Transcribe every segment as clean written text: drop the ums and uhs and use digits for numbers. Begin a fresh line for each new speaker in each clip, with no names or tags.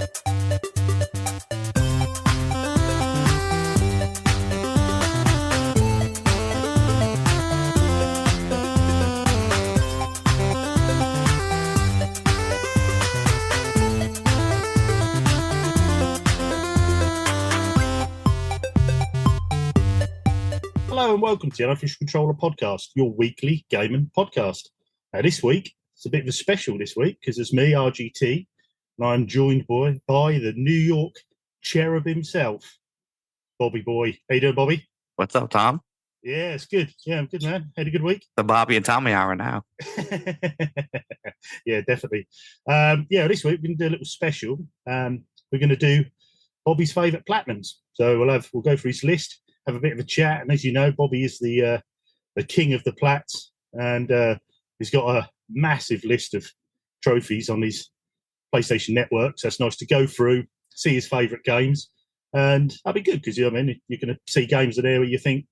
Hello and welcome to the Unofficial Controller Podcast, your weekly gaming podcast. Now this week, it's a bit of a special this week because it's me, RGT, and I'm joined by the New York cherub himself, Bobby Boy. How you doing, Bobby?
What's up, Tom?
Yeah, it's good. Yeah, I'm good, man. Had a good week?
The Bobby and Tommy hour now.
Yeah, definitely. This week we're going to do a little special. We're going to do Bobby's favourite platinums. So we'll go through his list, have a bit of a chat, and as you know, Bobby is the king of the plats, and he's got a massive list of trophies on his PlayStation network. So it's nice to go through, see his favourite games, and that'd be good because you're going to see games in there where you think,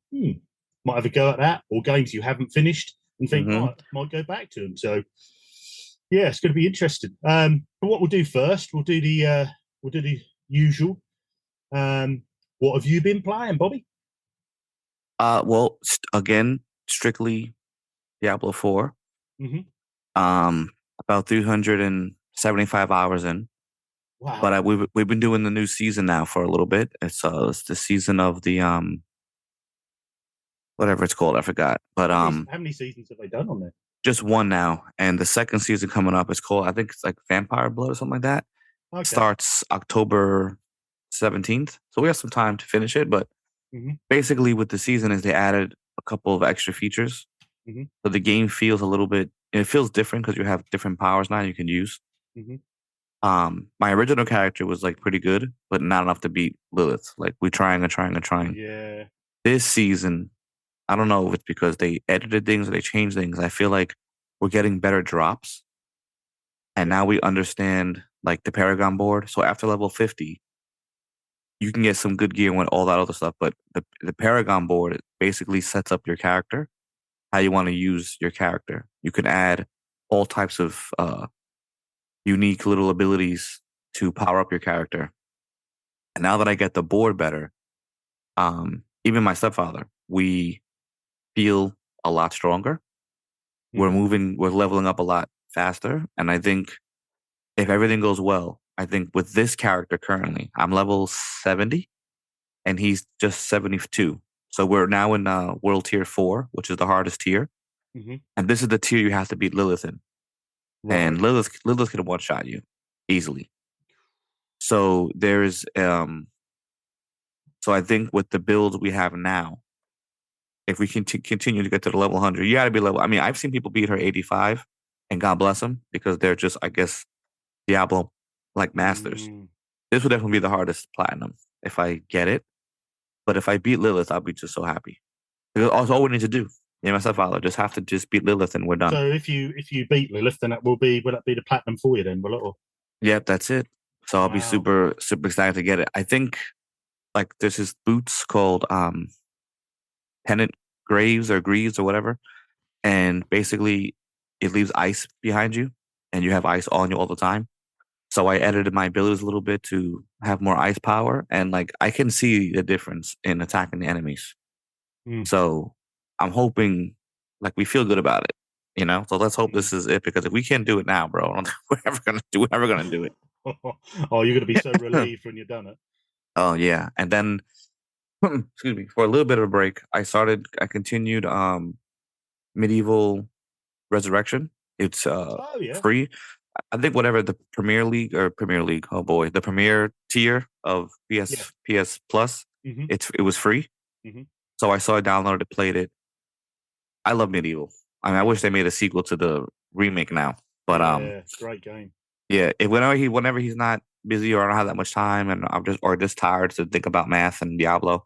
might have a go at that, or games you haven't finished and think might go back to them. So yeah, it's going to be interesting. But what we'll do first, we'll do the usual. What have you been playing, Bobby?
Again, strictly Diablo 4. About 375 hours in.
Wow!
But we've been doing the new season now for a little bit. It's the season of the whatever it's called, I forgot. But
how many seasons have they done on there?
Just one now, and the second season coming up is called, I think it's like Vampire Blood or something like that.
Okay.
Starts October 17th, so we have some time to finish it. But basically, with the season, is they added a couple of extra features, so the game feels a little bit. It feels different because you have different powers now you can use. My original character was like pretty good, but not enough to beat Lilith. Like we're trying.
Yeah.
This season, I don't know if it's because they edited things or they changed things. I feel like we're getting better drops, and now we understand like the Paragon board. So after level 50, you can get some good gear and all that other stuff. But the Paragon board basically sets up your character, how you want to use your character. You can add all types of unique little abilities to power up your character. And now that I get the board better, even my stepfather, we feel a lot stronger. We're leveling up a lot faster. And I think if everything goes well, I think with this character currently, I'm level 70 and he's just 72. So we're now in World Tier 4, which is the hardest tier. And this is the tier you have to beat Lilith in. Right. And Lilith can one-shot you easily. So there's so I think with the builds we have now, if we can continue to get to the level 100, you got to be level. I mean, I've seen people beat her 85, and God bless them because they're just, I guess, Diablo like masters. This would definitely be the hardest platinum if I get it. But if I beat Lilith, I'll be just so happy. Because that's all we need to do. Me and my stepfather just have to just beat Lilith and we're done.
So if you beat Lilith, then will that be the platinum for you then, will it? Or?
Yep, that's it. So I'll be super, super excited to get it. I think like there's this boots called Pennant Greaves or whatever. And basically it leaves ice behind you and you have ice on you all the time. So I edited my abilities a little bit to have more ice power, and like I can see the difference in attacking the enemies. So I'm hoping like we feel good about it, you know. So let's hope this is it, because if we can't do it now, bro, I don't think we're ever gonna do it.
Oh, you're gonna be so relieved when you're done it.
Oh yeah, and then excuse me, for a little bit of a break, I continued Medieval Resurrection. It's free. I think whatever the Premier League, oh boy, the Premier tier of PS Plus, it was free. So I saw it, downloaded it, played it. I love Medieval. I mean, I wish they made a sequel to the remake now. But
great game.
Yeah, whenever he's not busy or I don't have that much time and I'm just tired to think about math and Diablo,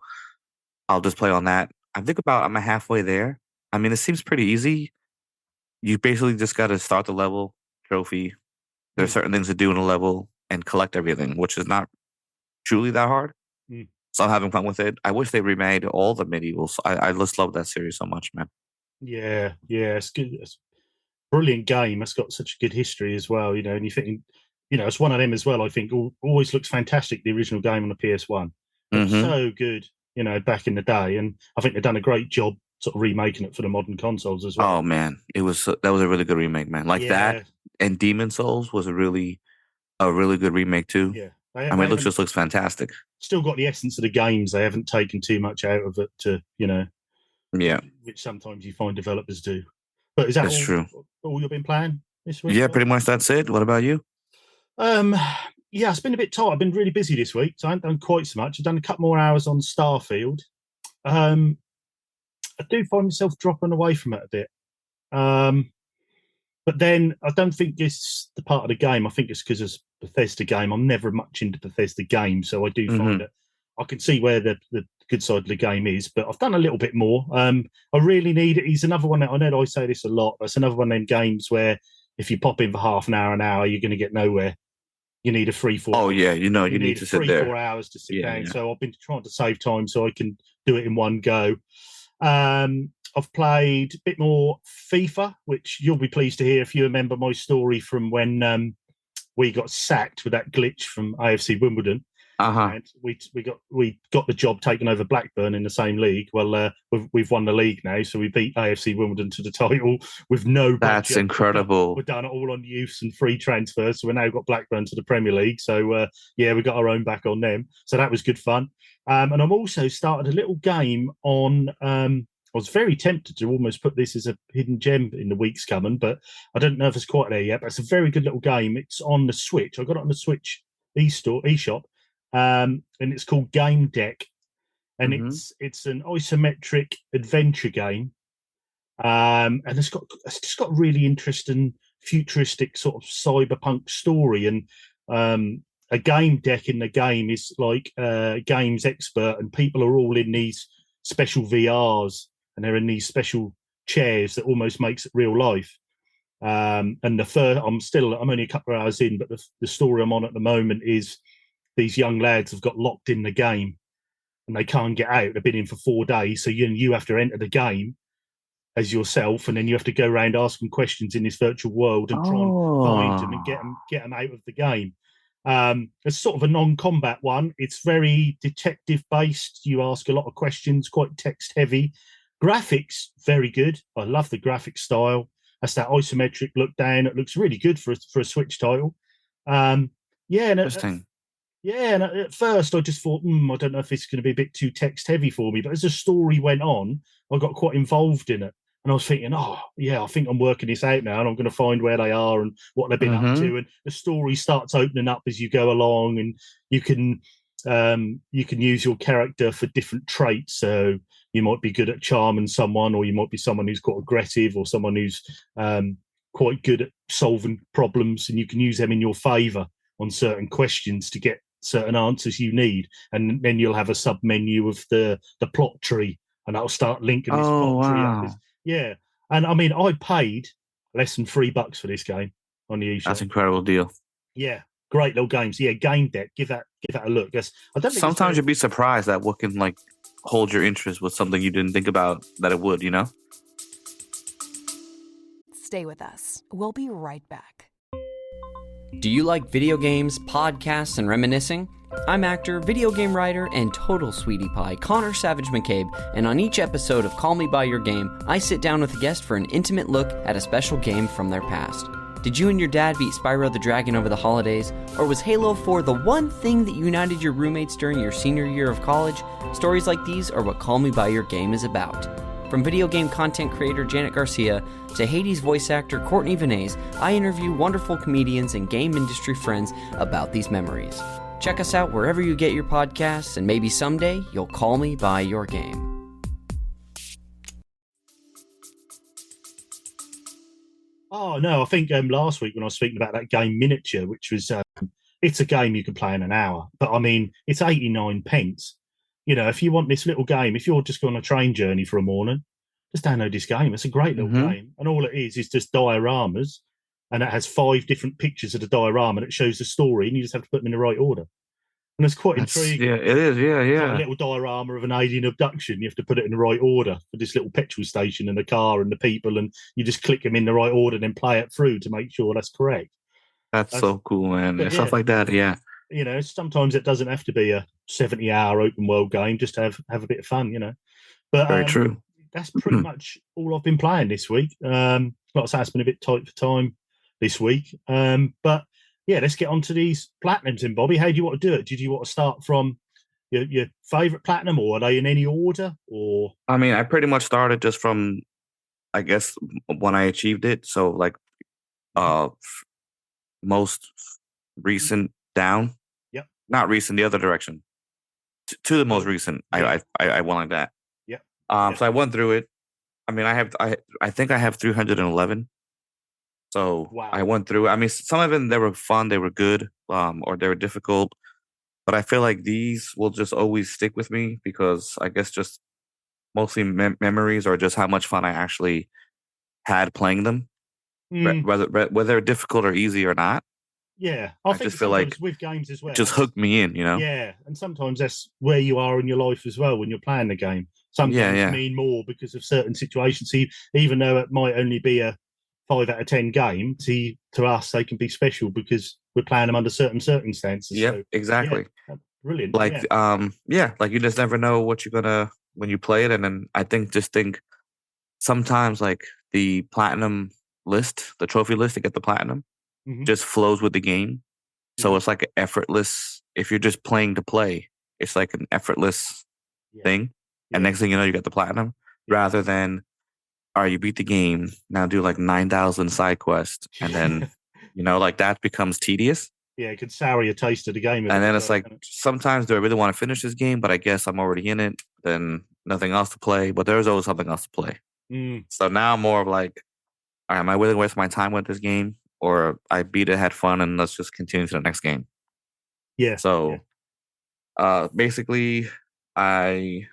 I'll just play on that. I'm halfway there. I mean, it seems pretty easy. You basically just got to start the level, trophy. There's certain things to do in a level and collect everything, which is not truly that hard. So I'm having fun with it. I wish they remade all the Medievals. I just love that series so much, man.
Yeah, it's good. It's a brilliant game. It's got such a good history as well, you know. And you think it's one of them as well. I think always looks fantastic. The original game on the PS1 looked
Mm-hmm.
so good, back in the day, and I think they've done a great job sort of remaking it for the modern consoles as well.
Oh man, that was a really good remake, man. Like that,
Yeah,
and Demon Souls was a really good remake too.
yeah.
I
They
mean, it
haven't
looks fantastic.
still got the essence of the games. They haven't taken too much out of it
Yeah,
which sometimes you find developers do. But is that
it's true.
all you've been playing this week,
Yeah,
Bob?
pretty much that's it. What about you?
Um, yeah, it's been a bit tight. I've been really busy this week, so I haven't done quite so much. I've done a couple more hours on Starfield. Um, I do find myself dropping away from it a bit. Um, but then I don't think it's the part of the game. I think it's because it's Bethesda game. I'm never much into Bethesda games, so I do find
Mm-hmm.
it. I can see where the good side of the game is, but I've done a little bit more. I really need it. He's another one that I know that I say this a lot, but it's another one of them games where if you pop in for half an hour, you're going to get nowhere. You need a free four.
Oh yeah,
You
you need
need
to sit
4
there.
hours to sit
Yeah,
down.
yeah.
So I've been trying to save time so I can do it in one go. I've played a bit more FIFA, which you'll be pleased to hear if you remember my story from when we got sacked with that glitch from AFC Wimbledon,
Uh-huh.
and we got the job taken over Blackburn in the same league. Well, we've won the league now, so we beat AFC Wimbledon to the title with no
That's
budget.
incredible.
We've done it all on youths and free transfers, so we've now got Blackburn to the Premier League. So yeah, we got our own back on them. So that was good fun. And I'm also started a little game on. I was very tempted to almost put this as a hidden gem in the weeks coming, but I don't know if it's quite there yet. But it's a very good little game. It's on the Switch. I got it on the Switch eShop, and it's called Game Deck, and
Mm-hmm.
it's an isometric adventure game, and it's just got a really interesting futuristic sort of cyberpunk story, and a game deck in the game is like a games expert, and people are all in these special VRs, and they're in these special chairs that almost makes it real life. And I'm only a couple of hours in, but the story I'm on at the moment is these young lads have got locked in the game and they can't get out. They've been in for 4 days, so you have to enter the game as yourself, and then you have to go around asking questions in this virtual world and try and find them and
Oh,
get them out of the game. It's sort of a non-combat one. It's very detective based. You ask a lot of questions, quite text heavy. Graphics very good. I love the graphic style. That's that isometric look down. It looks really good for a Switch title. Um, yeah, and
interesting.
yeah, and at first I just thought, I don't know if it's going to be a bit too text heavy for me. But as the story went on, I got quite involved in it. And I was thinking, oh, yeah, I think I'm working this out now and I'm going to find where they are and what they've been up
Mm-hmm.
to. And the story starts opening up as you go along, and you can use your character for different traits. So you might be good at charming someone, or you might be someone who's quite aggressive, or someone who's quite good at solving problems, and you can use them in your favor on certain questions to get certain answers you need, and then you'll have a sub menu of the plot tree, and that'll start linking this
Oh
plot tree up.
wow,
Yeah, and I mean, I paid less than $3 for this game on the
that's
eShop.
an incredible deal.
Yeah, great little games. Yeah, Game Deck. Give that a look. I don't think it's
Sometimes
very.
you'd be surprised at what can like hold your interest with something you didn't think about that it would.
Stay with us. We'll be right back.
Do you like video games, podcasts, and reminiscing? I'm actor, video game writer, and total sweetie pie Connor Savage McCabe, and on each episode of Call Me By Your Game, I sit down with a guest for an intimate look at a special game from their past. Did you and your dad beat Spyro the Dragon over the holidays? Or was Halo 4 the one thing that united your roommates during your senior year of college? Stories like these are what Call Me By Your Game is about. From video game content creator Janet Garcia to Hades voice actor Courtney Vinay's, I interview wonderful comedians and game industry friends about these memories. Check us out wherever you get your podcasts, and maybe someday you'll call me by your game.
Oh no, I think last week when I was speaking about that game Miniature, which was it's a game you can play in an hour, but I mean it's 89p. If you want this little game, if you're just going on a train journey for a morning, just download this game. It's a great little
Mm-hmm.
game, and all it is just dioramas, and it has 5 different pictures of the diorama, and it shows the story, and you just have to put them in the right order. And it's quite intriguing.
It is. Yeah,
It's like a
yeah.
little diorama of an alien abduction. You have to put it in the right order for this little petrol station and the car and the people, and you just click them in the right order and then play it through to make sure that's correct.
That's so cool, man.
But
Stuff
yeah,
like that. Yeah.
sometimes it doesn't have to be a 70-hour open world game, just to have a bit of fun. But
Very true.
that's pretty much all I've been playing this week. Like I say, it's been a bit tight for time this week. But yeah, let's get on to these platinums then, Bobby. How do you want to do it? Did you want to start from your favorite platinum, or are they in any order? Or
I mean, I pretty much started just from, I guess, when I achieved it. So like, most recent down.
Yep.
Not recent, the other direction. To the most recent.
Yeah.
I went like that.
Yep.
So I went through it. I mean, I think I have 311. So
Wow.
I went through. I mean, some of them, they were fun, they were good, or they were difficult. But I feel like these will just always stick with me because I guess just mostly memories or just how much fun I actually had playing them, whether difficult or easy or not.
Yeah, I think
just feel like
with games as well,
just hooked me in,
Yeah, and sometimes that's where you are in your life as well when you're playing the game. Some games mean more because of certain situations. Even though it might only be a 5 out of 10 game, to us they can be special because we're playing them under certain circumstances.
Yeah,
so,
exactly.
Yeah, brilliant.
Like, like you just never know what you're gonna when you play it, and then I think sometimes like the platinum list, the trophy list to get the platinum, just flows with the game. So it's like an effortless. If you're just playing to play, it's like an effortless thing. And next thing you know, you got the platinum, rather than, all right, you beat the game. Now do like 9,000 side quests, and then like that becomes tedious.
Yeah, it could sour your taste of the game.
And then it's like, sometimes do I really want to finish this game? But I guess I'm already in it. Then nothing else to play. But there's always something else to play. So now I'm more of like, all right, am I willing to waste my time with this game? Or I beat it, had fun, and let's just continue to the next game.
Yeah.
So basically, I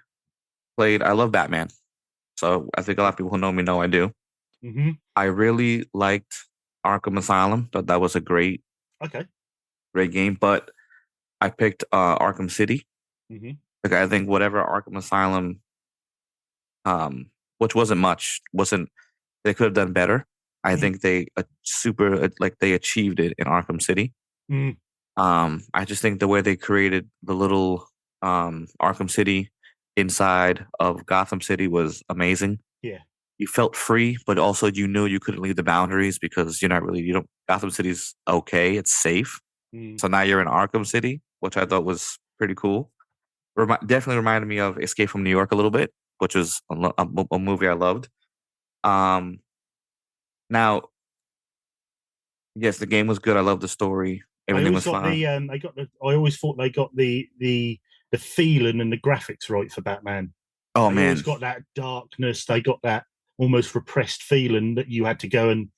love Batman. So I think a lot of people who know me know I do. I really liked Arkham Asylum. Thought that was a great game. But I picked Arkham City. Like, I think whatever Arkham Asylum, which wasn't much, they could have done better. I think they they achieved it in Arkham City. I just think the way they created the little Arkham City inside of Gotham City was amazing.
Yeah.
You felt free, but also you knew you couldn't leave the boundaries because Gotham City's okay, it's safe. So now you're in Arkham City, which I thought was pretty cool. Definitely reminded me of Escape from New York a little bit, which was a movie I loved. Now, yes, the game was good. I loved the story. Everything was fine.
I always thought they got the feeling and the graphics right for Batman.
Oh,
they
man,
always got that darkness. They got that almost repressed feeling that you had to go and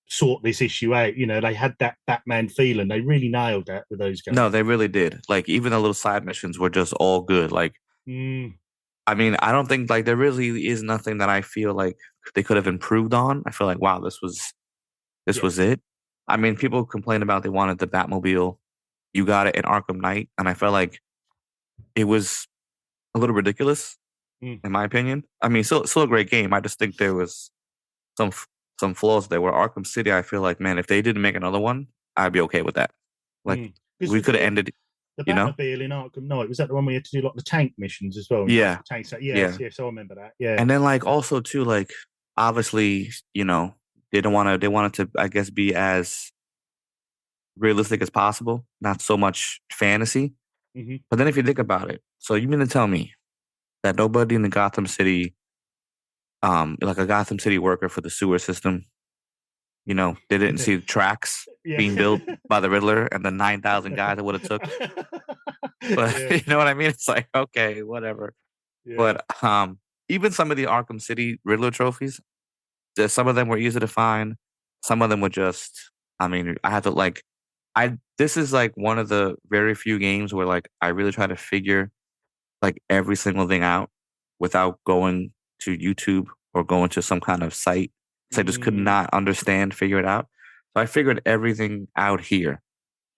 sort this issue out. They had that Batman feeling. They really nailed that with those games.
No, they really did. Like, even the little side missions were just all good. Like, I mean, I don't think like there really is nothing that I feel like they could have improved on. I feel like, wow, this was it. I mean, people complain about they wanted the Batmobile. You got it in Arkham Knight, and I felt like it was a little ridiculous, in my opinion. I mean, still a great game. I just think there was some flaws there. Where Arkham City, I feel like, man, if they didn't make another one, I'd be okay with that. Like, we could have ended.
The Batmobile in Arkham Knight, was that the one where you had to do like the tank missions as well?
Yeah.
Tanks. Yes, I remember that. Yeah.
And then like also too, like, obviously, they wanted to, I guess, be as realistic as possible, not so much fantasy. But then if you think about it, so you mean to tell me that nobody in the Gotham City, like a Gotham City worker for the sewer system, they didn't see the tracks being built by the Riddler and the 9,000 guys that would have took. But you know what I mean? It's like, okay, whatever. Yeah. But even some of the Arkham City Riddler trophies, some of them were easy to find. Some of them were just, I mean, I had to this is like one of the very few games where like I really try to figure like every single thing out without going to YouTube or going to some kind of site. So I just could not figure it out. So I figured everything out here.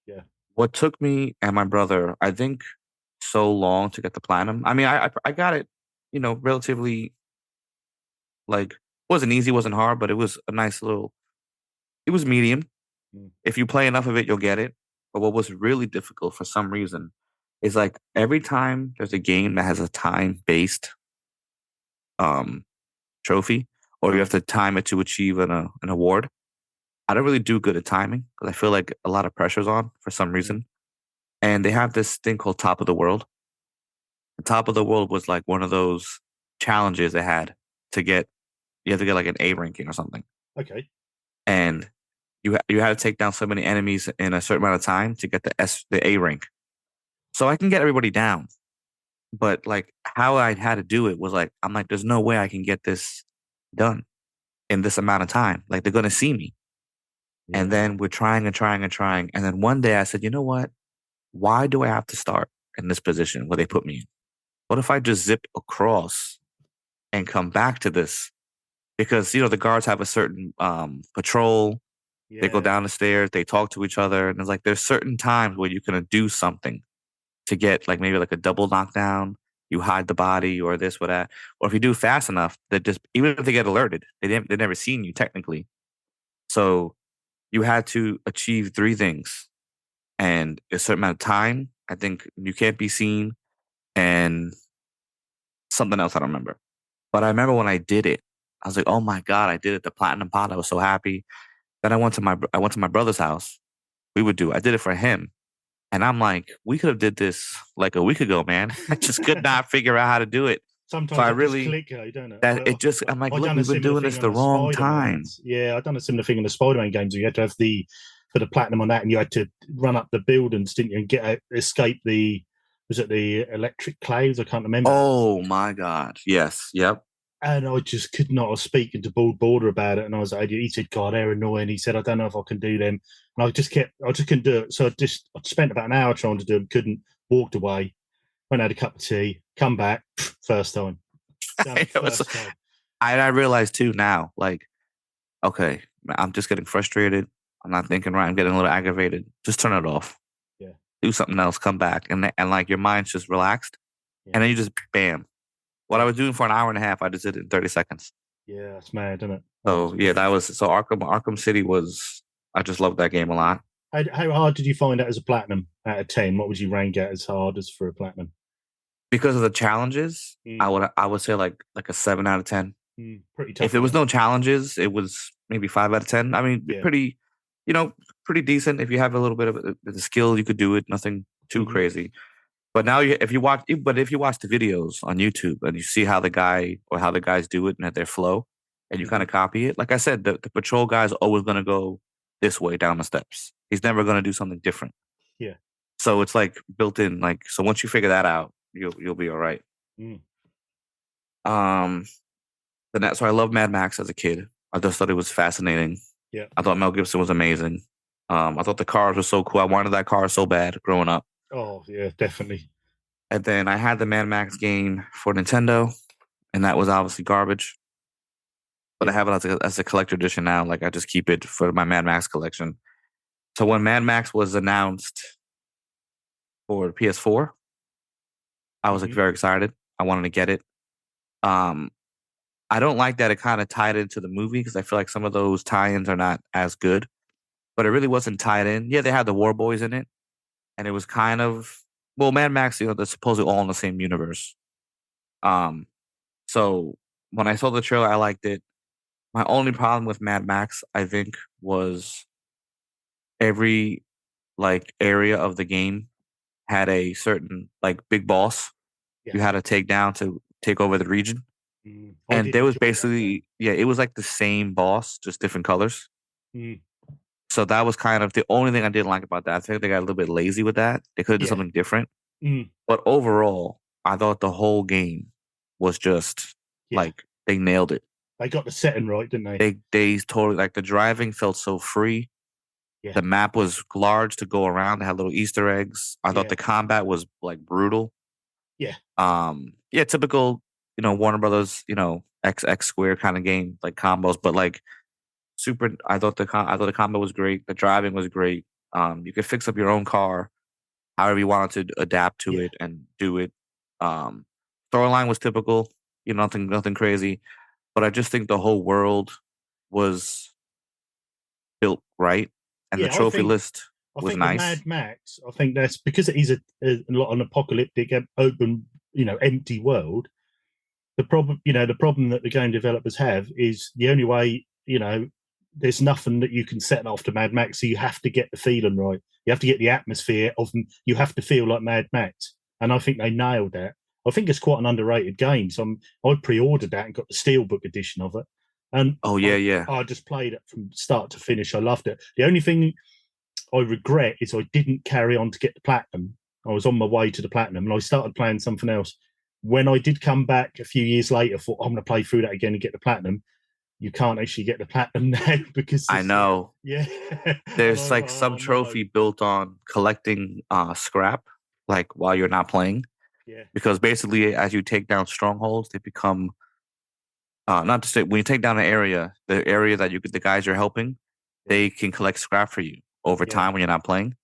Yeah.
What took me and my brother, I think, so long to get the platinum. I mean, I got it, relatively, like, wasn't easy, wasn't hard, but it was a nice little, it was medium.
Mm.
If you play enough of it, you'll get it. But what was really difficult for some reason is like every time there's a game that has a time based um trophy, or you have to time it to achieve an award. I don't really do good at timing because I feel like a lot of pressure's on for some reason. And they have this thing called Top of the World. The Top of the World was like one of those challenges they had to get. You have to get like an A ranking or something,
Okay.
and you had to take down so many enemies in a certain amount of time to get the A rank. So I can get everybody down, but like how I had to do it was like I'm like, there's no way I can get this done in this amount of time. Like they're gonna see me. And
Yeah.
then we're trying and trying and trying. And then one day I said, you know what? Why do I have to start in this position where they put me in? What if I just zip across and come back to this? Because, the guards have a certain patrol. They go
Yeah.
down the stairs, they talk to each other. And it's like there's certain times where you can do something to get like maybe like a double knockdown. You hide the body or this or that. Or if you do fast enough, that just even if they get alerted, they've never seen you technically. So you had to achieve three things and a certain amount of time. I think you can't be seen and something else I don't remember. But I remember when I did it, I was like, "Oh my god, I did it! The platinum pot! I was so happy." Then I went to my brother's house. I did it for him, and I'm like, "We could have did this like a week ago, man. I just could not figure out how to do it." So
Sometimes
I
that just
really
click, though, don't it?
that it just I'm like,
I
"Look,
done a
we've been
similar
doing
thing
this
on
the
the
wrong time."
Spider-Mans. Yeah, I done a similar thing on the Spider-Man games. You had to have for the platinum on that, and you had to run up the buildings, didn't you, and escape the electric claves? I can't remember.
Oh my god! Yes, yep.
And I just could not speak to Border about it. And I was like, he said, God, they're annoying. He said, I don't know if I can do them. And I just couldn't do it. So I spent about an hour trying to do them, couldn't, walked away, went had a cup of tea, come back, first time. Done it first time.
I realize too now, like, okay, I'm just getting frustrated. I'm not thinking right. I'm getting a little aggravated. Just turn it off.
Yeah.
Do something else. Come back, and like your mind's just relaxed,
Yeah.
and then you just bam. What I was doing for an hour and a half, I just did it in 30 seconds.
Yeah, it's mad, isn't it?
So yeah, that was so Arkham City was. I just loved that game a lot.
How hard did you find that as a platinum out of 10? What would you rank it as hard as for a platinum?
Because of the challenges, I would say like a 7 out of 10.
Pretty tough.
If there was no challenges, it was maybe 5 out of 10. I mean,
Yeah.
pretty, pretty decent. If you have a little bit of the skill, you could do it. Nothing too crazy. But now, if you watch the videos on YouTube and you see how the guys do it and at their flow, and you kind of copy it, like I said, the patrol guy's always going to go this way down the steps. He's never going to do something different.
Yeah.
So it's like built in. Like so, once you figure that out, you'll be all right. So I loved Mad Max as a kid. I just thought it was fascinating.
Yeah.
I thought Mel Gibson was amazing. I thought the cars were so cool. I wanted that car so bad growing up.
Oh yeah, definitely.
And then I had the Mad Max game for Nintendo, and that was obviously garbage. But I have it as a collector edition now. Like I just keep it for my Mad Max collection. So when Mad Max was announced for PS4, I was like very excited. I wanted to get it. I don't like that it kind of tied into the movie because I feel like some of those tie-ins are not as good. But it really wasn't tied in. Yeah, they had the War Boys in it, and it was kind of Mad Max. They're supposedly all in the same universe. So when I saw the trailer, I liked it. My only problem with Mad Max, I think, was every like area of the game had a certain like big boss you had to take down to take over the region. And there was basically it was like the same boss, just different colors. So that was kind of the only thing I didn't like about that. I think they got a little bit lazy with that. They could have done something different. But overall, I thought the whole game was just like they nailed it.
They got the setting right, didn't they?
They totally like the driving felt so free.
Yeah.
The map was large to go around. They had little Easter eggs. I thought the combat was like brutal.
Yeah.
Typical, Warner Brothers, XX square kind of game, like combos, but like super. I thought the combat was great. The driving was great. You could fix up your own car, however you wanted to adapt to it and do it. Storyline was typical, nothing crazy, but I just think the whole world was built right. and the
Yeah,
trophy list
I
was
think the
nice.
Mad Max. I think that's because it is a lot an apocalyptic, open, empty world. The problem that the game developers have is the only way, there's nothing that you can set off to Mad Max. So you have to get the feeling right. You have to get the atmosphere of them. You have to feel like Mad Max, and I think they nailed that. I think it's quite an underrated game. So I pre-ordered that and got the Steelbook edition of it. And
Oh yeah, yeah.
I just played it from start to finish. I loved it. The only thing I regret is I didn't carry on to get the platinum. I was on my way to the platinum, and I started playing something else. When I did come back a few years later, I thought I'm going to play through that again and get the platinum. You can't actually get the platinum now because
I know.
Yeah,
There's like some trophy built on collecting scrap, like while you're not playing.
Yeah,
Because basically, as you take down strongholds, they become not to say when you take down an area, the area that the guys you're helping, they can collect scrap for you over time when you're not playing.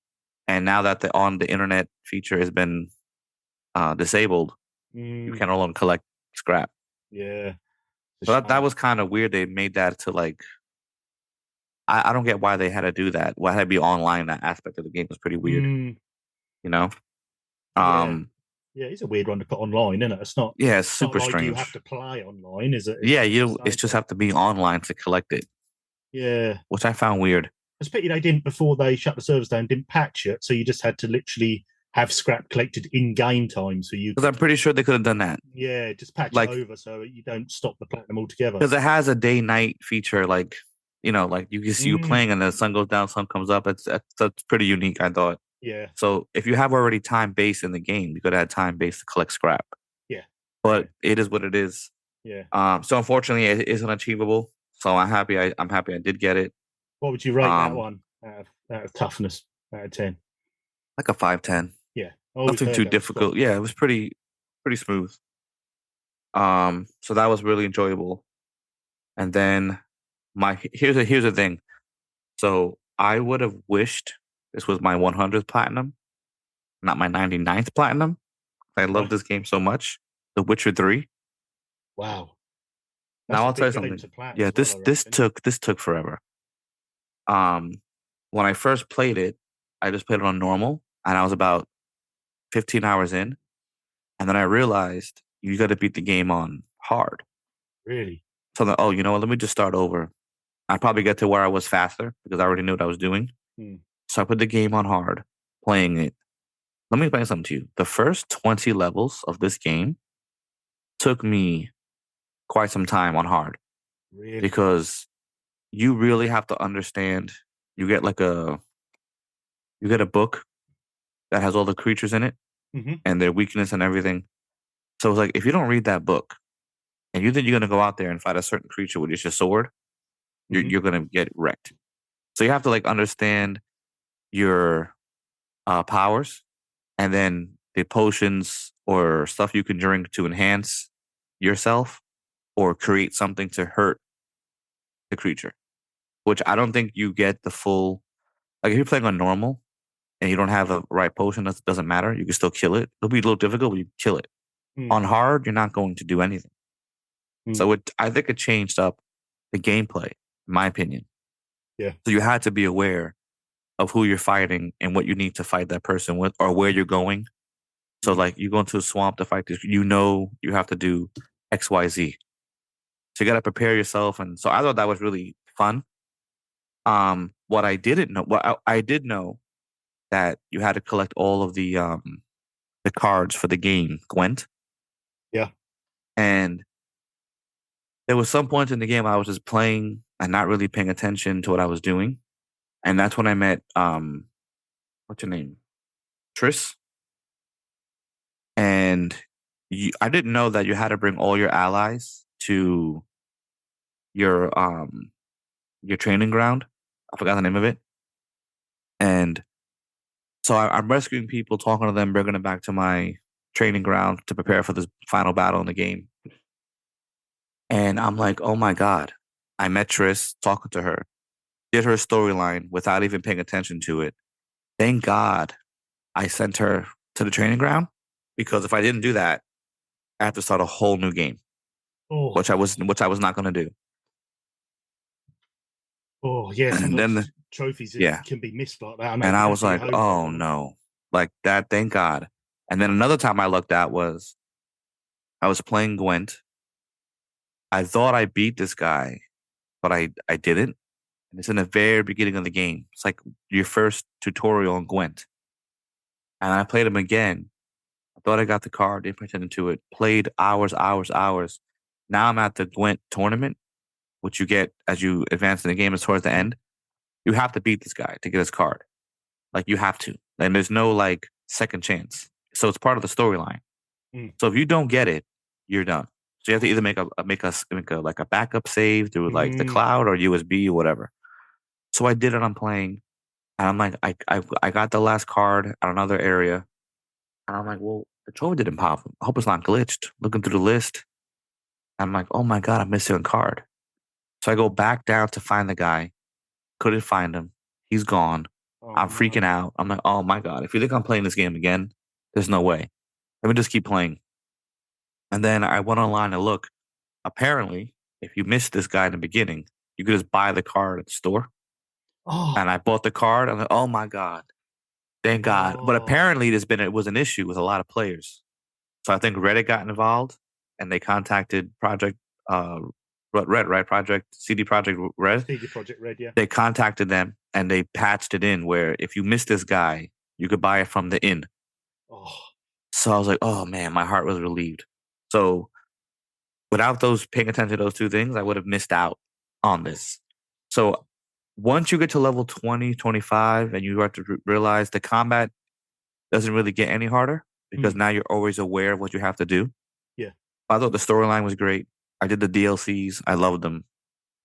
And now that the on the internet feature has been disabled, you can no longer collect scrap.
Yeah.
So that was kind of weird. They made that to like, I don't get why they had to do that. Why it had to be online? That aspect of the game was pretty weird. You know?
Yeah, it's a weird one to put online, isn't it? It's not.
Yeah, it's super
not like
strange.
You have to play online, is it?
Yeah, it's just have to be online to collect it.
Yeah,
which I found weird.
It's a pity they didn't before they shut the servers down. Didn't patch it, so you just had to literally have scrap collected in game time. So you,
because I'm pretty sure they could have done that.
Yeah, just patch it over so you don't stop the platinum altogether.
Because it has a day-night feature, like like you can see you playing and the sun goes down, sun comes up. That's pretty unique, I thought.
Yeah.
So if you have already time based in the game, you could have time based to collect scrap.
Yeah.
But it is what it is.
Yeah.
So unfortunately, it is unachievable. So I'm happy I did get it.
What would you rate that one out of toughness out of 10?
Like a 5/10.
Yeah.
Nothing too difficult. Yeah, it was pretty smooth. So that was really enjoyable. And then here's the thing. So I would have wished this was my 100th platinum, not my 99th platinum. I love this game so much. The Witcher 3.
Wow.
Now I'll tell you something. Yeah, this took forever. When I first played it, I just played it on normal, and I was about 15 hours in, and then I realized you got to beat the game on hard.
Really?
So then, you know what? Let me just start over. I probably get to where I was faster because I already knew what I was doing. So I put the game on hard, playing it. Let me explain something to you. The first 20 levels of this game took me quite some time on hard.
Really?
Because you really have to understand. You get a book that has all the creatures in it and their weakness and everything. So it's like, if you don't read that book and you think you're going to go out there and fight a certain creature with just your sword, you're going to get wrecked. So you have to understand your powers and then the potions or stuff you can drink to enhance yourself or create something to hurt the creature, which I don't think you get the full. Like if you're playing on normal and you don't have the right potion, that doesn't matter. You can still kill it. It'll be a little difficult, but you can kill it. On hard, you're not going to do anything. So I think it changed up the gameplay, in my opinion.
Yeah.
So you had to be aware of who you're fighting and what you need to fight that person with or where you're going. So you go into a swamp to fight this, you have to do X, Y, Z. So you got to prepare yourself. And so I thought that was really fun. What I didn't know, I did know that you had to collect all of the cards for the game, Gwent.
Yeah.
And there was some points in the game I was just playing and not really paying attention to what I was doing. And that's when I met, what's your name? Triss. And I didn't know that you had to bring all your allies to your training ground. I forgot the name of it. And so I'm rescuing people, talking to them, bringing them back to my training ground to prepare for this final battle in the game. And I'm like, oh my God. I met Triss, talking to her, did her storyline without even paying attention to it. Thank God I sent her to the training ground, because if I didn't do that, I have to start a whole new game, which I was not going to do.
Oh yeah,
And
sometimes
then
trophies
yeah.
can be missed like that. I know
And I was
exactly
like,
how
oh no. Like that, thank God. And then another time I looked at was I was playing Gwent. I thought I beat this guy, but I didn't. And it's in the very beginning of the game. It's like your first tutorial on Gwent. And I played him again. I thought I got the card, didn't pay attention to it. Played hours, hours, hours. Now I'm at the Gwent tournament, which you get as you advance in the game. It's towards the end. You have to beat this guy to get his card. Like you have to. And there's no like second chance. So it's part of the storyline.
Mm.
So if you don't get it, you're done. So you have to either make a like a backup save through like the cloud or USB or whatever. So I did it. I'm playing, and I'm like, I got the last card at another area, and I'm like, well, the trophy didn't pop. I hope it's not glitched. Looking through the list, I'm like, oh my god, I'm missing a card. So I go back down to find the guy. Couldn't find him. He's gone. I'm freaking out. I'm like, oh my god, if you think I'm playing this game again, there's no way. Let me just keep playing. And then I went online to look. Apparently, if you missed this guy in the beginning, you could just buy the card at the store.
Oh,
And I bought the card. I'm like, oh my god, thank God. But apparently, it was an issue with a lot of players. So I think Reddit got involved, and they contacted Project Red, right? Project CD Project Red.
CD Project Red, yeah.
They contacted them and they patched it in where if you missed this guy, you could buy it from the inn.
Oh,
So I was like, oh man, my heart was relieved. So without those paying attention to those two things, I would have missed out on this. So once you get to level 20, 25, and you have to realize the combat doesn't really get any harder because now you're always aware of what you have to do.
yeah.
I thought the storyline was great. I did the DLCs. I loved them.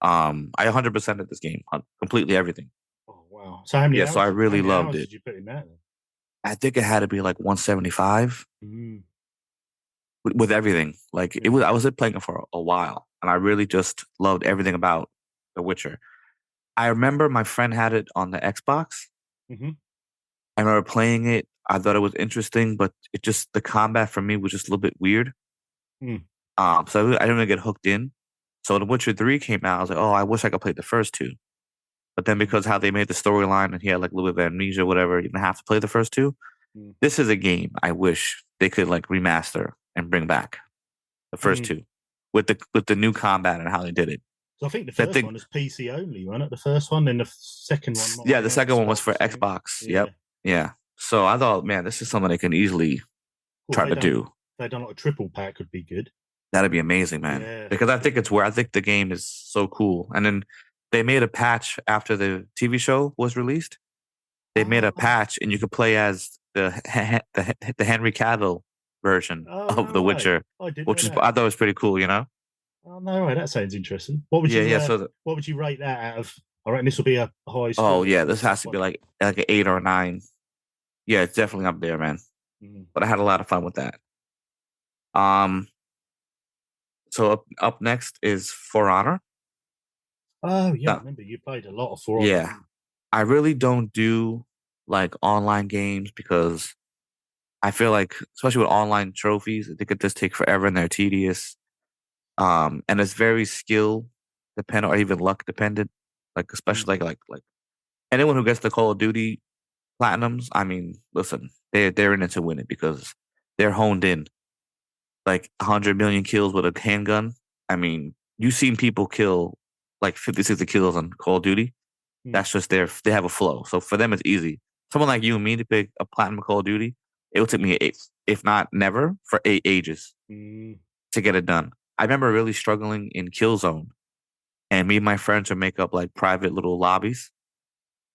I 100% of this game, completely everything.
Oh wow! So how many?
Yeah,
hours,
so I really
how many
loved
hours
it.
Did you put in that? Then?
I think it had to be like 175 with everything. Like it was, I was playing it for a while, and I really just loved everything about The Witcher. I remember my friend had it on the Xbox. I remember playing it. I thought it was interesting, but it just the combat for me was just a little bit weird. So I didn't really get hooked in. So when The Witcher 3 came out, I was like, oh, I wish I could play the first two. But then because how they made the storyline and he had like a little bit of amnesia, whatever, you didn't have to play the first two. This is a game I wish they could like remaster and bring back the first two with the new combat and how they did it.
So I think the first one was PC only, wasn't it? The first one, and the second one.
Yeah, the second one was for Xbox. Yep. Yeah. So I thought, man, this is something they can easily try to do.
If they'd done like a triple pack, could be good.
That'd be amazing, man.
Yeah.
Because I think it's where I think the game is so cool. And then they made a patch after the TV show was released. They made a patch, and you could play as the Henry Cavill version of The Witcher, which is I thought was pretty cool. You know?
Oh no way! That sounds interesting. What would you? What would you rate that out of? I reckon this will be a high score.
Oh yeah, this has to be like an 8 or a 9. Yeah, it's definitely up there, man. But I had a lot of fun with that. So up next is For Honor.
Oh yeah, I remember you played a lot of For Honor.
Yeah, I really don't do like online games because I feel like, especially with online trophies, they could just take forever and they're tedious. And it's very skill dependent or even luck dependent. Like especially like anyone who gets the Call of Duty platinums. I mean, listen, they're in it to win it because they're honed in. Like 100 million kills with a handgun. I mean, you've seen people kill like 50, 60 kills on Call of Duty. That's just they have a flow. So for them, it's easy. Someone like you and me to pick a platinum Call of Duty, it would take me if not never, for 8 ages to get it done. I remember really struggling in Killzone, and me and my friends would make up like private little lobbies,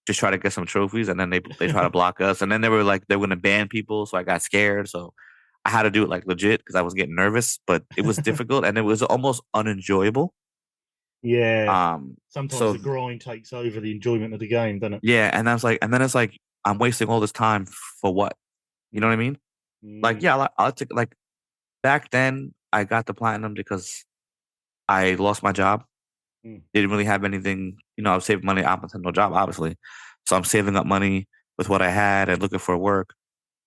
just try to get some trophies, and then they try to block us, and then they were like they were going to ban people, so I got scared. So I had to do it like legit because I was getting nervous, but it was difficult and it was almost unenjoyable.
Yeah. Sometimes the grind takes over the enjoyment of the game, doesn't it?
Yeah, and then it's like I'm wasting all this time for what? You know what I mean? Like, yeah, I'll take like back then I got the platinum because I lost my job. Didn't really have anything, I was saving money. I had no job, obviously. So I'm saving up money with what I had and looking for work,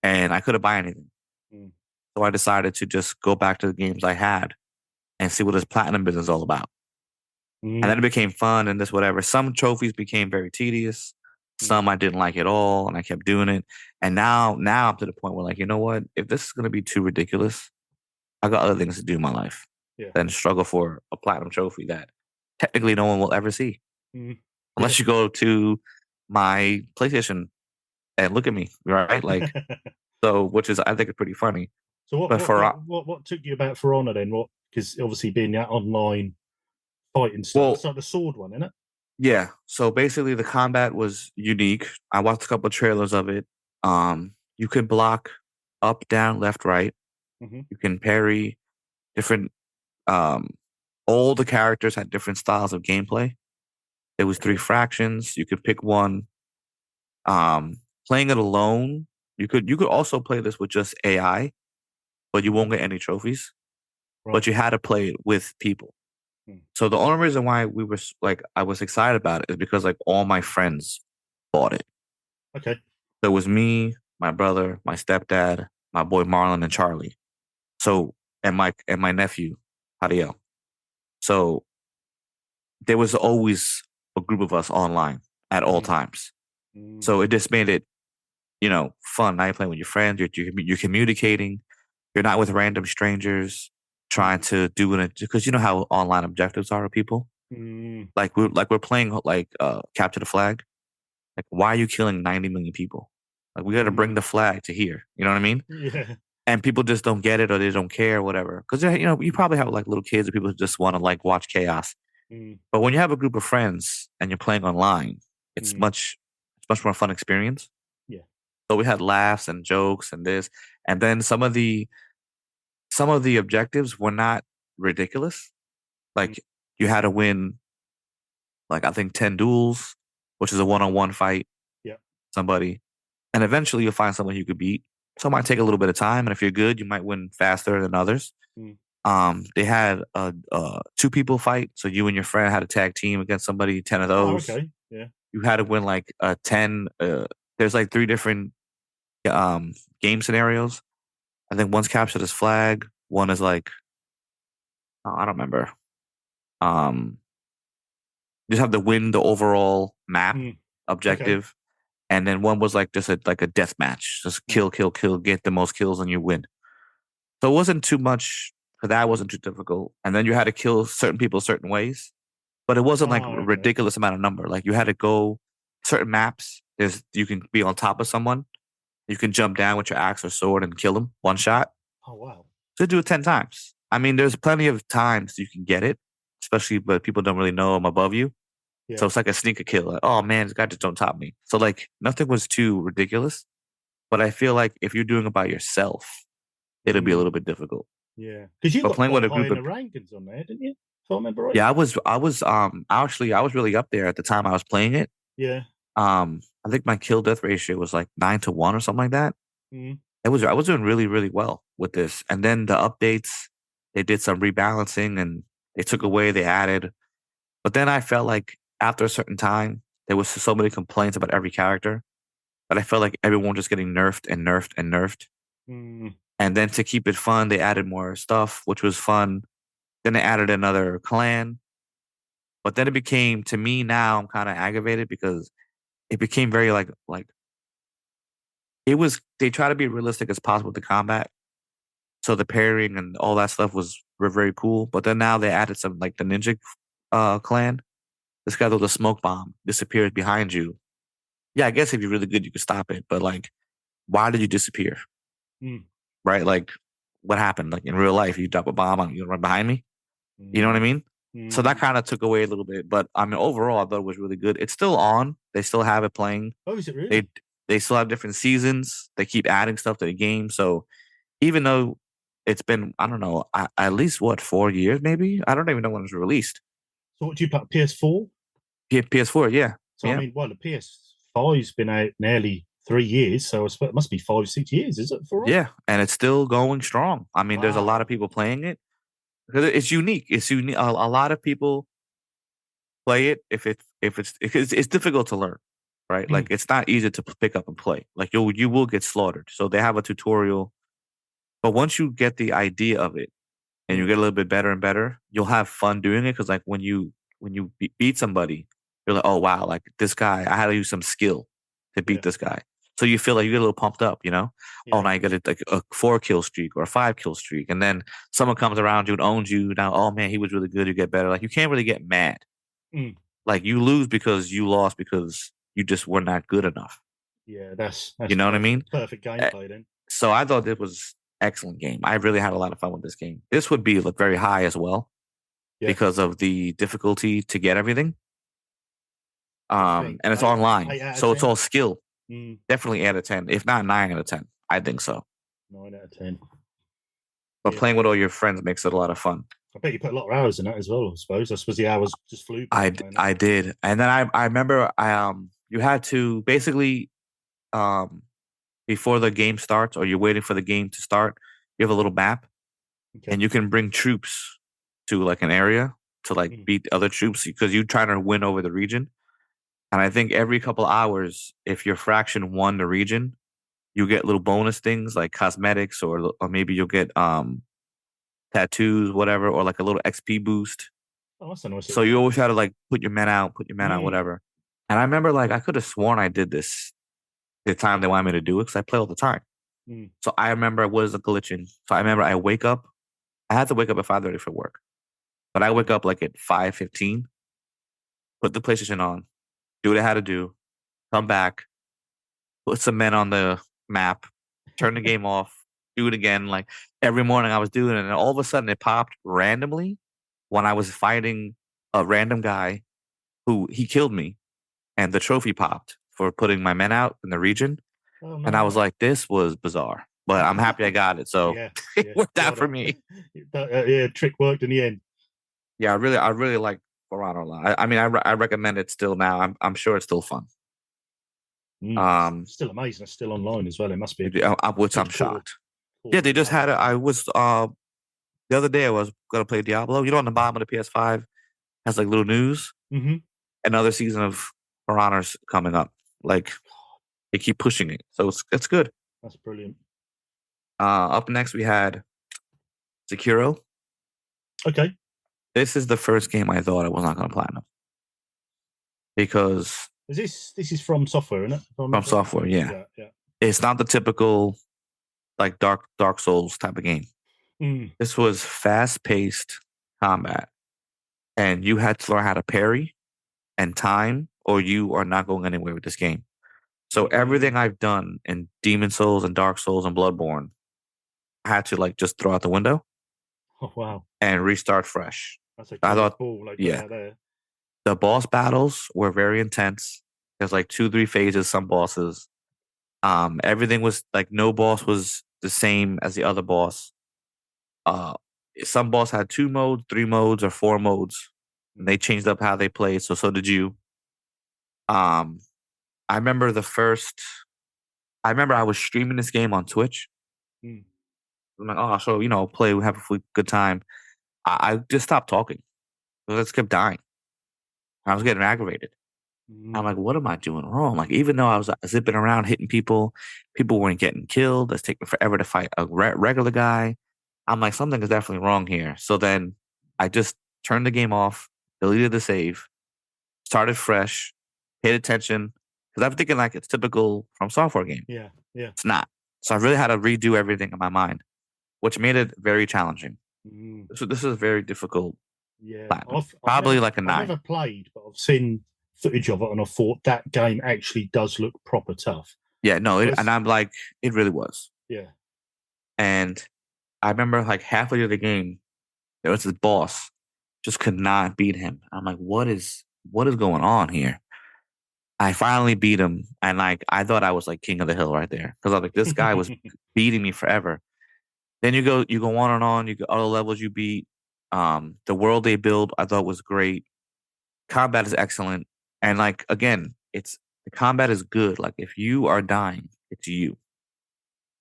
and I couldn't buy anything. So I decided to just go back to the games I had and see what this platinum business is all about. And then it became fun and this whatever. Some trophies became very tedious. Some I didn't like at all, and I kept doing it. And now I'm to the point where, like, you know what? If this is gonna be too ridiculous, I got other things to do in my life
Yeah.
than struggle for a platinum trophy that technically no one will ever see,
Mm.
unless you go to my PlayStation and look at me, right? Like, so, which is I think is pretty funny.
So
But for
what took you about For Honor then? What, because obviously being that online fighting stuff,
Well-
it's like the sword one, isn't it?
yeah, so basically the combat was unique. I watched a couple of trailers of it. You could block up, down, left, right.
Mhm.
You can parry different. All the characters had different styles of gameplay. It was 3 fractions. You could pick one. Playing it alone, you could also play this with just AI, but you won't get any trophies.
Right.
But you had to play it with people.
Hmm.
So the only reason why we were like I was excited about it is because like all my friends bought it.
Okay.
So it was me, my brother, my stepdad, my boy Marlon, and Charlie. So and my nephew, Hadiel. So there was always a group of us online at all times.
Mm.
So it just made it, fun. Now you're playing with your friends. You're communicating. You're not with random strangers trying to do it because you know how online objectives are with people.
Mm.
We're playing capture the flag. Like, why are you killing 90 million people? Like, we got to bring the flag to here. You know what I mean?
Yeah.
And people just don't get it or they don't care or whatever. Because you probably have like little kids or people who just want to like watch chaos.
Mm.
But when you have a group of friends and you're playing online, it's much more fun experience.
Yeah.
So we had laughs and jokes and this, and then some of the objectives were not ridiculous. Like you had to win, like I think 10 duels, which is a one-on-one fight.
Yeah.
Somebody, and eventually you'll find someone you could beat. So it might take a little bit of time, and if you're good, you might win faster than others. They had a 2 people fight, so you and your friend had a tag team against somebody. 10 of
Oh,
those.
okay. Yeah.
You had to win like 10. There's like 3 different game scenarios. I think one's capture this flag. One is like I don't remember. You just have to win the overall map objective, and then one was like just a death match. Just kill, get the most kills, and you win. So it wasn't too much. For that wasn't too difficult. And then you had to kill certain people certain ways, but it wasn't like a ridiculous amount of number. Like you had to go certain maps. You can be on top of someone. You can jump down with your axe or sword and kill them one shot.
Oh wow!
So do it 10 times. I mean, there's plenty of times you can get it, especially but people don't really know I'm above you.
Yeah.
So it's like a sneaker kill. Like, oh man, this guy just don't top me. So like nothing was too ridiculous. But I feel like if you're doing it by yourself, it'll be a little bit difficult.
Yeah, because you
But
got
playing
quite
with a
high
group
in
of
the rankings on there, didn't you? If I remember right.
Yeah, I was really up there at the time I was playing it.
Yeah.
I think my kill death ratio was like 9-1 or something like that.
Mm.
I was doing really, really well with this. And then the updates, they did some rebalancing and they took away, they added. But then I felt like after a certain time, there was so many complaints about every character that I felt like everyone was just getting nerfed and nerfed and nerfed.
Mm.
And then to keep it fun, they added more stuff, which was fun. Then they added another clan. But then it became, to me now, I'm kind of aggravated because it became very like it was, they try to be realistic as possible with the combat. So the parrying and all that stuff were very cool. But then now they added some like the ninja clan. This guy with the smoke bomb disappears behind you. Yeah, I guess if you're really good, you can stop it. But like, why did you disappear?
Mm.
Right? Like, what happened? Like in real life, you drop a bomb on you run behind me. You know what I mean? So that kind of took away a little bit. But I mean, overall, I thought it was really good. It's still on. They still have it playing.
Oh, is it really?
They still have different seasons. They keep adding stuff to the game. So even though it's been, I don't know, at least 4 years maybe? I don't even know when it was released.
So what do you put, PS4?
PS4, yeah.
So
yeah.
I mean, well, the PS5's been out nearly 3 years, so I suppose it must be 5-6 years, is it?
Yeah, and it's still going strong. I mean, there's a lot
Wow.
of people playing it because it's unique. It's unique. A lot of people play it if it's difficult to learn, right? Like it's not easy to pick up and play. Like you will get slaughtered. So they have a tutorial, but once you get the idea of it and you get a little bit better and better, you'll have fun doing it because like when you when you beat somebody, you're like, oh wow, like this guy, I had to use some skill to beat this guy. So you feel like you get a little pumped up, you know? Oh, now you get like a 4-kill streak or a 5-kill streak. And then someone comes around you and owns you. Now, oh man, he was really good. You get better. Like you can't really get mad. Like you lose because you lost because you just were not good enough.
Yeah, that's
you know what I mean?
Perfect gameplay then.
So I thought it was excellent game. I really had a lot of fun with this game. This would be like very high as well because of the difficulty to get everything. And it's online, so it's all skill. Definitely 8 out of 10, if not 9 out of 10. I think so.
9 out of 10.
But playing with all your friends makes it a lot of fun.
I bet you put a lot of hours in that as well. I suppose the hours just flew.
I did, and then I remember you had to basically before the game starts or you're waiting for the game to start, you have a little map, and you can bring troops to like an area to like beat other troops because you're trying to win over the region. And I think every couple of hours, if your faction won the region, you get little bonus things like cosmetics or maybe you'll get tattoos, whatever, or like a little XP boost.
Oh, that's a nice.
So you always had to like put your men out, whatever. And I remember like I could have sworn I did this the time they wanted me to do it because I play all the time. So I remember I was glitching. So I remember I wake up. I had to wake up at 5:30 for work, but I wake up like at 5:15, put the PlayStation on, do what I had to do, come back, put some men on the map, turn the game off, do it again. Like every morning I was doing it, and all of a sudden it popped randomly when I was fighting a random guy who he killed me, and the trophy popped for putting my men out in the region. Oh, no. And I was like, this was bizarre, but I'm happy I got it. So it worked out for me.
Trick worked in the end.
Yeah, I really like For Honor a lot. I mean, I recommend it still now. I'm sure it's still fun.
Still amazing. It's still online as well. It must be.
Which I'm shocked. Yeah, they just had it. I was the other day I was gonna play Diablo. You know, on the bottom of the PS5 has like little news. Another season of For Honor's coming up. Like they keep pushing it, so it's good.
That's brilliant.
Up next we had Sekiro.
Okay.
This is the first game I thought I was not gonna platinum because
this is from Software, isn't it?
From Software, yeah. It's not the typical like Dark Souls type of game. This was fast-paced combat, and you had to learn how to parry and time, or you are not going anywhere with this game. So everything I've done in Demon Souls and Dark Souls and Bloodborne, I had to like just throw out the window.
Oh wow!
And restart fresh.
That's I thought, cool, like, there.
The boss battles were very intense. There's like 2-3 phases, some bosses. Everything was like no boss was the same as the other boss. Some boss had 2 modes, 3 modes, or 4 modes. And they changed up how they played, so did you. I remember I was streaming this game on Twitch. I'm like, oh, so play, we have a good time. I just stopped talking. I just kept dying. I was getting aggravated. I'm like, what am I doing wrong? Like, even though I was zipping around hitting people weren't getting killed. It's taking forever to fight a regular guy. I'm like, something is definitely wrong here. So then I just turned the game off, deleted the save, started fresh, paid attention. Because I'm thinking like it's typical From Software game.
Yeah.
It's not. So I really had to redo everything in my mind, which made it very challenging. So this is very difficult.
Yeah.
Probably like a 9.
I've never played, but I've seen footage of it, and I thought that game actually does look proper tough.
Yeah, no, and I'm like, it really was.
Yeah.
And I remember like halfway through the game, there was this boss, just could not beat him. I'm like, what is going on here? I finally beat him, and like I thought I was like king of the hill right there because I'm like, this guy was beating me forever. Then you go on and on. You go other levels you beat. The world they build I thought was great. Combat is excellent, and like again, the combat is good. Like if you are dying, it's you,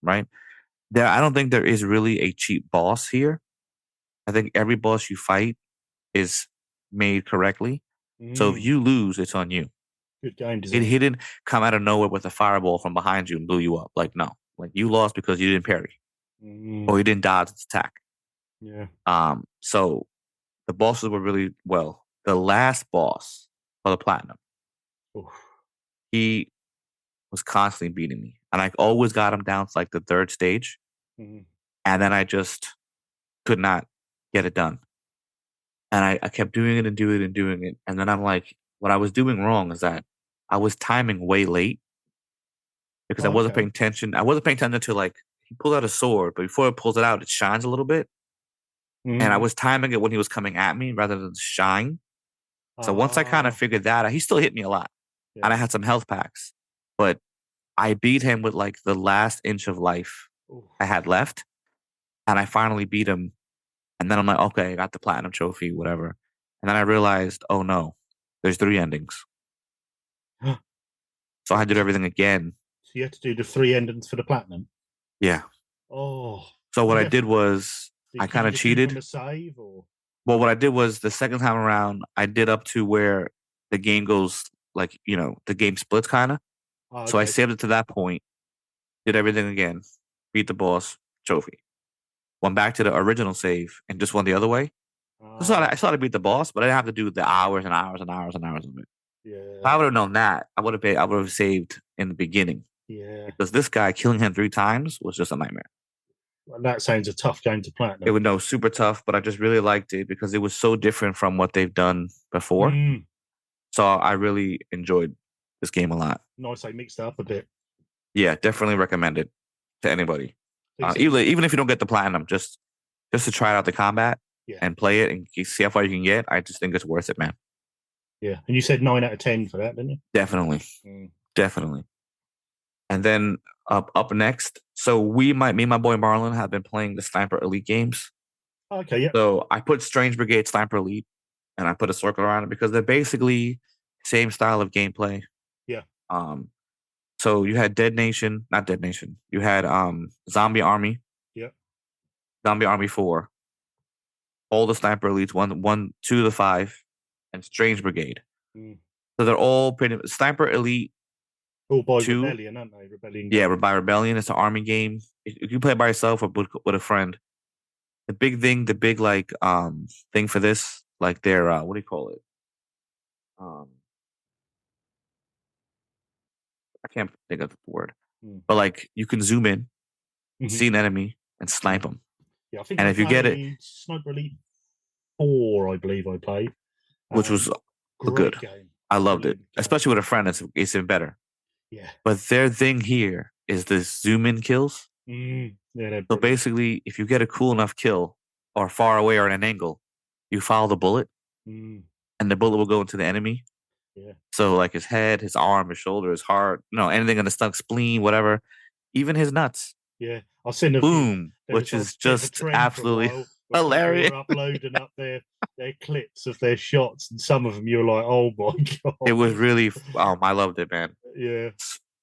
right? I don't think there is really a cheap boss here. I think every boss you fight is made correctly. So if you lose, it's on you.
Good game design.
He didn't come out of nowhere with a fireball from behind you and blew you up. Like no, like you lost because you didn't parry or you didn't dodge its attack.
Yeah.
So the bosses were really well. the last boss for the platinum,
Oof.
he was constantly beating me, and I always got him down to like the third stage,
Mhm.
and then I just could not get it done. And I kept doing it and doing it and doing it, and then I'm like, what I was doing wrong is that I was timing way late because I wasn't
Okay.
paying attention. I wasn't paying attention to like he pulled out a sword, but before it pulls it out, it shines a little bit, and I
Mhm.
was timing it when he was coming at me rather than shine. So once I kind of
Ah,
figured that out, he still hit me a lot, and I
yeah.
had some health packs, but I beat him with like the last inch of life
Oof.
I had left, and I finally beat him. And then I'm like, okay, I got the platinum trophy, whatever. And then I realized, oh no, there's 3 endings. So I had to do everything again.
So you had to do the 3 endings for the platinum.
Yeah.
Oh,
So what
did
I
you have
did
to,
was I
could
kind
you
of
just do from
cheated.
a save or?
Well, what I did was the second time around, I did up to where the game goes like, the game splits kind of.
Oh,
So I
okay.
saved it to that point, did everything again, beat the boss, trophy. Went back to the original save and just went the other way. I
Ah,
still had to beat the boss, but I didn't have to do the hours and hours and hours and hours of it. If I
yeah,
would have known that, I would have saved in the beginning
yeah.
because this guy killing him 3 times was just a nightmare.
Well, that sounds a tough game to
It
platinum.
was no super tough, but I just really liked it because it was so different from what they've done before.
Mm,
So I really enjoyed this game a lot.
nice, they mixed it up a bit.
Yeah, definitely recommend it to anybody.
Decent.
Even if you don't get the platinum, just to try out the combat
Yeah,
and play it and see how far you can get. I just think it's worth it, man.
yeah. And you said 9 out of 10 for that, didn't you?
Definitely,
Mm.
definitely. And then up next, so me and my boy Marlon have been playing the Sniper Elite games.
Okay, yeah,
So I put Strange Brigade Sniper Elite and I put a circle around it because they're basically same style of gameplay.
yeah.
Um, so you had not Dead Nation. You had Zombie Army,
Yeah.
Zombie Army 4, all the Sniper Elites, 2 to 5, and Strange Brigade.
Mm.
So they're all pretty Sniper Elite
All by
2.
Rebellion, aren't they? Rebellion
Yeah,
game.
by Rebellion. It's an army game. If you play it by yourself or with a friend, the big like thing for this, like their what do you call it? Um, I can't think of the word,
Mm.
but like you can zoom in,
Mhm.
see an enemy, and snipe them.
Yeah, I think
And
I
if you get it,
played Sniper Elite 4, I believe I played.
which was good,
Great game.
I loved it,
Brilliant game.
especially with a friend. It's even better.
Yeah.
But their thing here is the zoom in kills.
Mm. Yeah, they're
So
brilliant.
basically, if you get a cool enough kill or far away or at an angle, you follow the bullet,
Mm.
and the bullet will go into the enemy.
Yeah.
So like his head, his arm, his shoulder, his heart, anything in the stomach, spleen, whatever, even his nuts.
Yeah. I've seen a few.
Boom,
There
which
was like
is
a bit of a
just
trend for a
absolutely
while where people
hilarious.
were uploading up their clips of their shots, and some of them you're like, oh my god.
It was really, I loved it, man.
Yeah.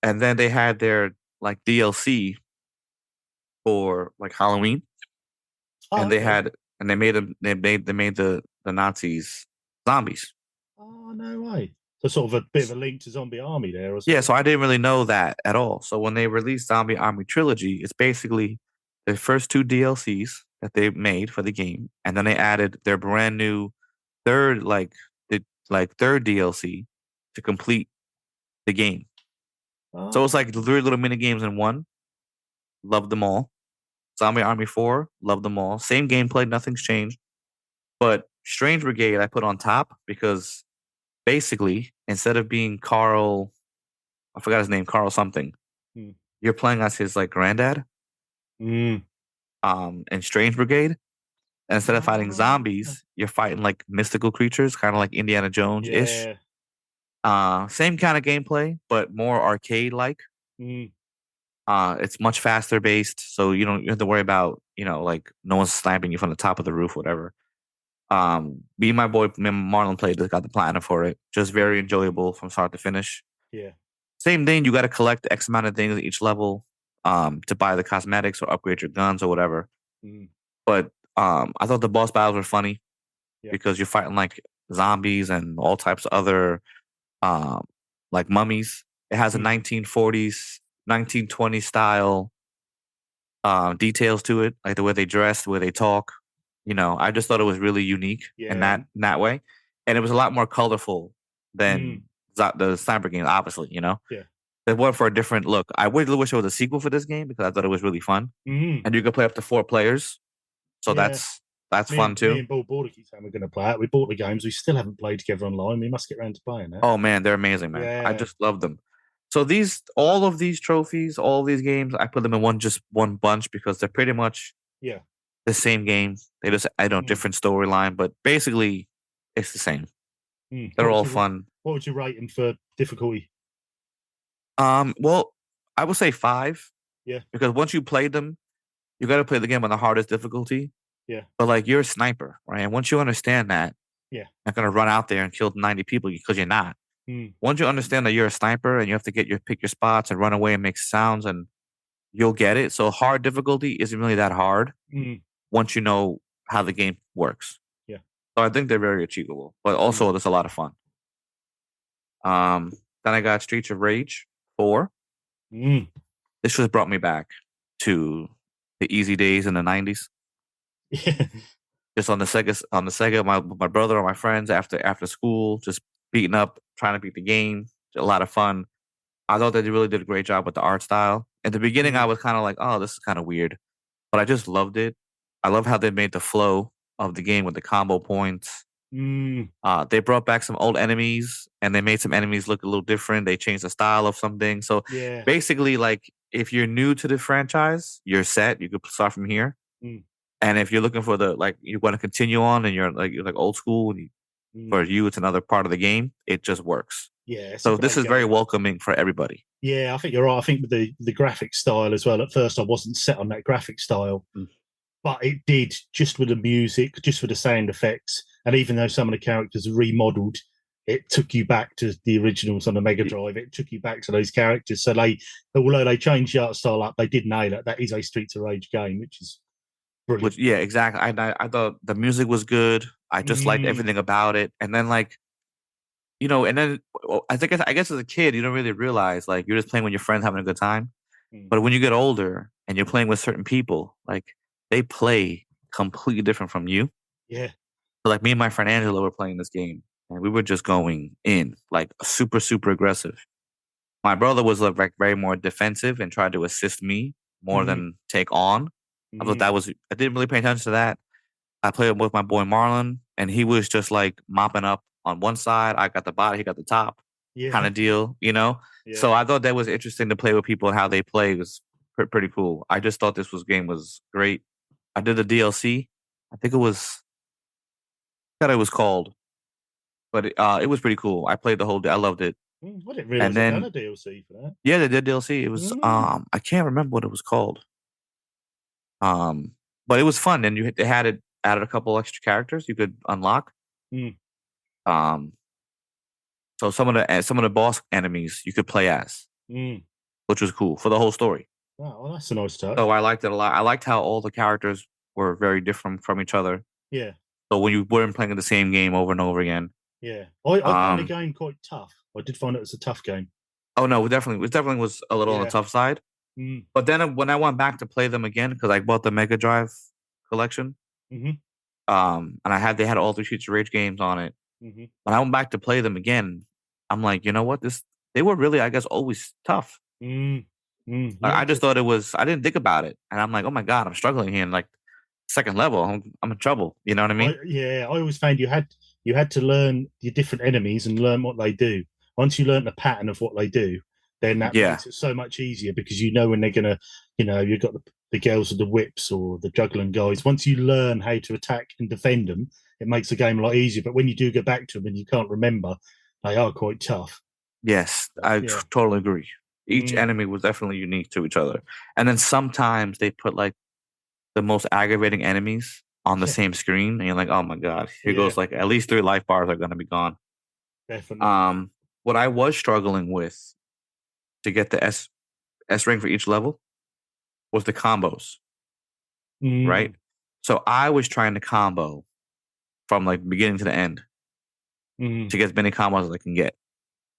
And then they had their like DLC for like Halloween,
Oh,
and they
okay.
had and they made them they made the Nazis zombies.
Oh no way. So sort of a bit of a link to Zombie Army there or something.
Yeah, so I didn't really know that at all. So when they released Zombie Army Trilogy, it's basically the first 2 DLCs that they made for the game, and then they added their brand new third third DLC to complete the game. So it's
Oh,
like 3 little mini games in one. Loved them all. Zombie Army 4, loved them all. Same gameplay, nothing's changed. But Strange Brigade I put on top because basically instead of being Carl, I forgot his name, Carl something.
Hmm.
You're playing as his like granddad.
Mm.
In Strange Brigade. And instead of fighting
Okay.
zombies, you're fighting like mystical creatures, kind of like Indiana Jones ish.
Yeah.
Same kind of gameplay, but more arcade like.
Mm.
It's much faster based, so you have to worry about like no one's sniping you from the top of the roof, whatever. Me and my boy Marlon played this, got the platinum for it. Just very enjoyable from start to finish.
Yeah.
Same thing, you got to collect X amount of things at each level, to buy the cosmetics or upgrade your guns or whatever.
Mm.
But I thought the boss battles were funny
Yeah.
because you're fighting like zombies and all types of other like mummies. It has a 1940s, 1920s style details to it, like the way they dress, the way they talk. I just thought it was really unique
Yeah.
in that way. and it was a lot more colorful than the Sniper game. Obviously,
Yeah.
They went for a different look. I really wish there was a sequel for this game because I thought it was really fun, and you could play up to 4 players, so
Yeah.
that's
Me
fun
and
too.
Paul Border keeps saying we're going to play it. We bought the games. We still haven't played together online. We must get around to playing that.
Oh man, they're amazing, man. I
Yeah.
just love them. So all of these trophies, all of these games, I put them in one bunch because they're pretty much
Yeah.
the same game. They just different storyline, but basically it's the same. They're all fun.
What would you rate them for difficulty?
Well, I would say 5.
Yeah.
Because once you play them, you got to play the game on the hardest difficulty.
Yeah.
But like you're a sniper, right? And once you understand that,
yeah,
you're not gonna run out there and kill 90 people because you're not. Once you understand that you're a sniper and you have to pick your spots and run away and make sounds, and you'll get it. So hard difficulty isn't really that hard once you know how the game works.
Yeah.
So I think they're very achievable, but also there's a lot of fun. Then I got Streets of Rage 4. This just brought me back to the easy days in the 90s.
Yeah.
Just on the Sega, my brother or my friends after school, just beating up, trying to beat the game. A lot of fun. I thought they really did a great job with the art style. In the beginning, I was kind of like, oh, this is kind of weird. But I just loved it. I love how they made the flow of the game with the combo points. They brought back some old enemies, and they made some enemies look a little different. They changed the style of something. So basically, like, if you're new to the franchise, you're set. You could start from here. And if you're looking for you want to continue on, and you're like old school, for you, it's another part of the game. It just works.
Yeah.
So this is very welcoming for everybody.
Yeah, I think you're right. I think with the graphic style as well. At first, I wasn't set on that graphic style, but it did just with the music, just with the sound effects, and even though some of the characters are remodeled, it took you back to the originals on the Mega Drive. It took you back to those characters. So although they changed the art style up, they did nail it. That is a Streets of Rage game, which is brilliant.
Yeah, exactly. I thought the music was good. I just liked everything about it. And then and then I guess as a kid, you don't really realize you're just playing with your friends, having a good time. But when you get older and you're playing with certain people, they play completely different from you.
Yeah.
So me and my friend Angela were playing this game, and we were just going in super, super aggressive. My brother was very more defensive and tried to assist me more than take on. I thought I didn't really pay attention to that. I played with my boy Marlon, and he was just mopping up on one side. I got the bottom, he got the top, kind of deal, Yeah. So I thought that was interesting to play with people and how they play. It was pretty cool. I just thought this game was great. I did the DLC. I think it was called, but it was pretty cool. I played the whole day. I loved it.
I didn't realize they done a DLC for that.
Yeah, they did DLC. It was I can't remember what it was called. But it was fun, and they added a couple extra characters you could unlock. So some of the boss enemies you could play as, which was cool for the whole story.
Wow, well, that's a nice touch.
So I liked it a lot. I liked how all the characters were very different from each other.
Yeah.
So when you weren't playing the same game over and over again.
Yeah, I found the game quite tough. I did find it was a tough game. Oh
no, it definitely was a little on the tough side. But then when I went back to play them again, because I bought the Mega Drive collection, and they had all 3 Streets of Rage games on it. When I went back to play them again, I'm like, you know what? They were really, I guess, always tough. I just thought it was. I didn't think about it, and I'm like, oh my god, I'm struggling here. And second level, I'm in trouble. You know what I mean?
I always found you had to learn your different enemies and learn what they do. Once you learn the pattern of what they do, then that makes it so much easier because you know when they're gonna, you've got the girls with the whips or the juggling guys. Once you learn how to attack and defend them, it makes the game a lot easier. But when you do go back to them and you can't remember, they are quite tough.
Yes, I totally agree. Each enemy was definitely unique to each other. And then sometimes they put the most aggravating enemies on the same screen, and you're like, oh my god, here goes at least 3 life bars are gonna be gone.
Definitely.
What I was struggling with to get the S rank for each level was the combos. Right? So I was trying to combo from beginning to the end to get as many combos as I can get.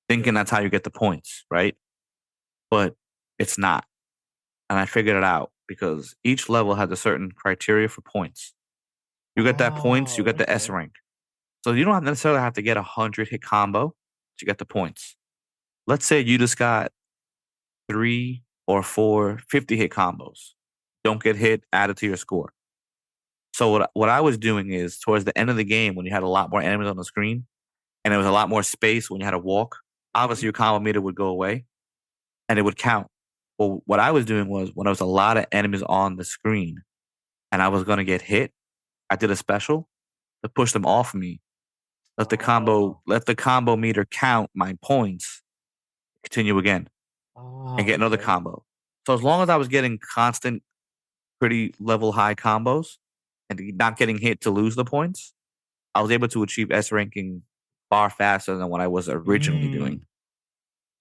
Thinking that's how you get the points, right? But it's not. And I figured it out because each level has a certain criteria for points. You get that points, you get the S rank. So you don't necessarily have to get 100 hit combo to get the points. Let's say you just got 3 or 4 50 hit combos. Don't get hit, add it to your score. So what I was doing is towards the end of the game when you had a lot more enemies on the screen and there was a lot more space when you had to walk, obviously your combo meter would go away and it would count. Well, what I was doing was when there was a lot of enemies on the screen and I was going to get hit, I did a special to push them off me. Let the combo meter count my points, continue again, and get another combo. So as long as I was getting constant, pretty level high combos and not getting hit to lose the points, I was able to achieve S ranking far faster than what I was originally doing.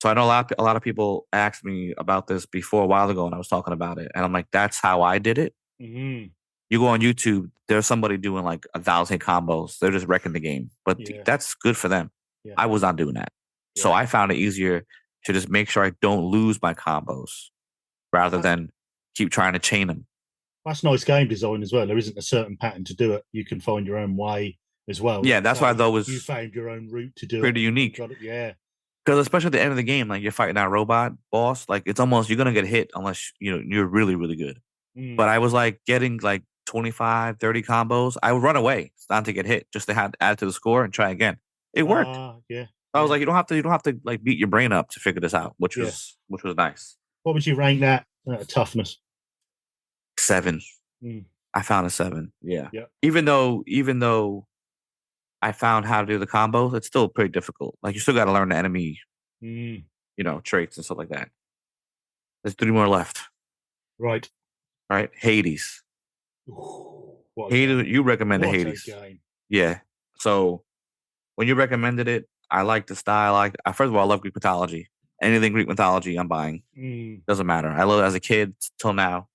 So I know a lot of people asked me about this before a while ago, and I was talking about it, and I'm like, that's how I did it.
Mm-hmm.
You go on YouTube, there's somebody doing like 1,000 combos. They're just wrecking the game, but that's good for them.
Yeah.
I was not doing that. So I found it easier to just make sure I don't lose my combos rather than keep trying to chain them.
That's nice game design as well. There isn't a certain pattern to do it. You can find your own way as well.
Yeah, that's why I thought it was
you found your own route to do
pretty
it.
unique.
Yeah.
Because especially at the end of the game, like you're fighting that robot boss, like it's almost you're gonna get hit unless you're really, really good. But I was like getting like 25, 30 combos. I would run away, not to get hit, just to add to the score and try again. It worked.
Yeah.
I was like, you don't have to like beat your brain up to figure this out, which was nice.
What would you rank that toughness?
7. I found a 7. Yeah. Even though I found how to do the combos, it's still pretty difficult. Like you still got to learn the enemy, traits and stuff like that. There's 3 more left.
Right.
All right. Hades.
Hades,
you recommended Hades. Yeah. So when you recommended it, I like the style. First of all, I love Greek mythology. Anything Greek mythology, I'm buying. Doesn't matter. I love it as a kid till now.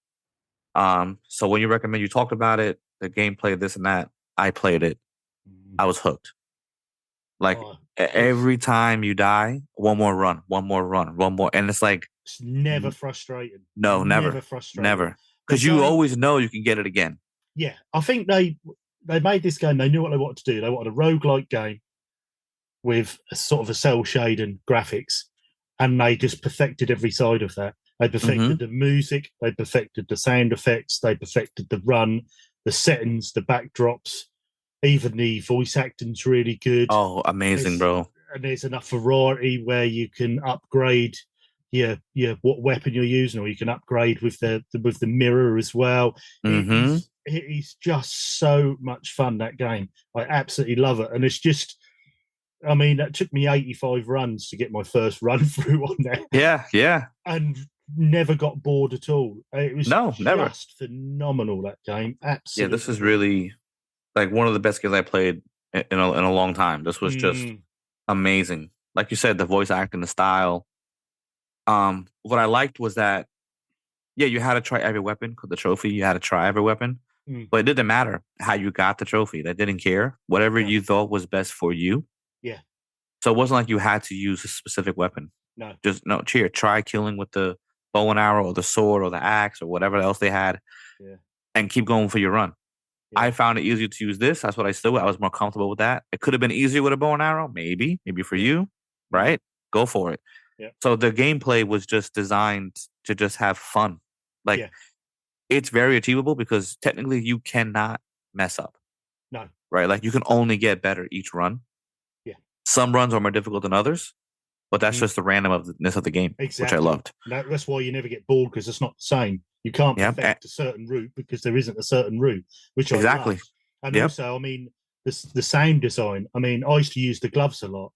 So when you talked about it, the gameplay, this and that, I played it. I was hooked. Like every time you die, one more run, and it's like
it's never frustrating.
No, never frustrating. Never, because you always know you can get it again.
Yeah, I think they made this game. They knew what they wanted to do. They wanted a roguelike game with a sort of a cell shading graphics, and they just perfected every side of that. They perfected the music, they perfected the sound effects, they perfected the run, the settings, the backdrops. Even the voice acting's really good.
Oh, amazing, bro!
And there's enough variety where you can upgrade what weapon you're using, or you can upgrade with the mirror as well. It is just so much fun, that game. I absolutely love it, and it's just. I mean, that took me 85 runs to get my first run through on there.
Yeah.
And never got bored at all. It was
never.
Just phenomenal, that game. Absolutely.
Yeah, this is really like one of the best games I played in a long time. This was just amazing. Like you said, the voice acting, the style. What I liked was that, you had to try every weapon because the trophy, you had to try every weapon. But it didn't matter how you got the trophy. They didn't care. Whatever you thought was best for you.
Yeah.
So it wasn't like you had to use a specific weapon.
No.
Just try killing with the bow and arrow or the sword or the axe or whatever else they had.
Yeah.
And keep going for your run. Yeah. I found it easier to use this. That's what I was more comfortable with that. It could have been easier with a bow and arrow, maybe for you, right? Go for it.
Yeah.
So the gameplay was just designed to just have fun. Like it's very achievable because technically you cannot mess up.
No.
Right? Like you can only get better each run.
Yeah.
Some runs are more difficult than others, but that's just the randomness of the game, which I loved.
That's why you never get bored, because it's not the same. You can't perfect a certain route because there isn't a certain route, which I love. And also, I mean, the sound design. I mean, I used to use the gloves a lot,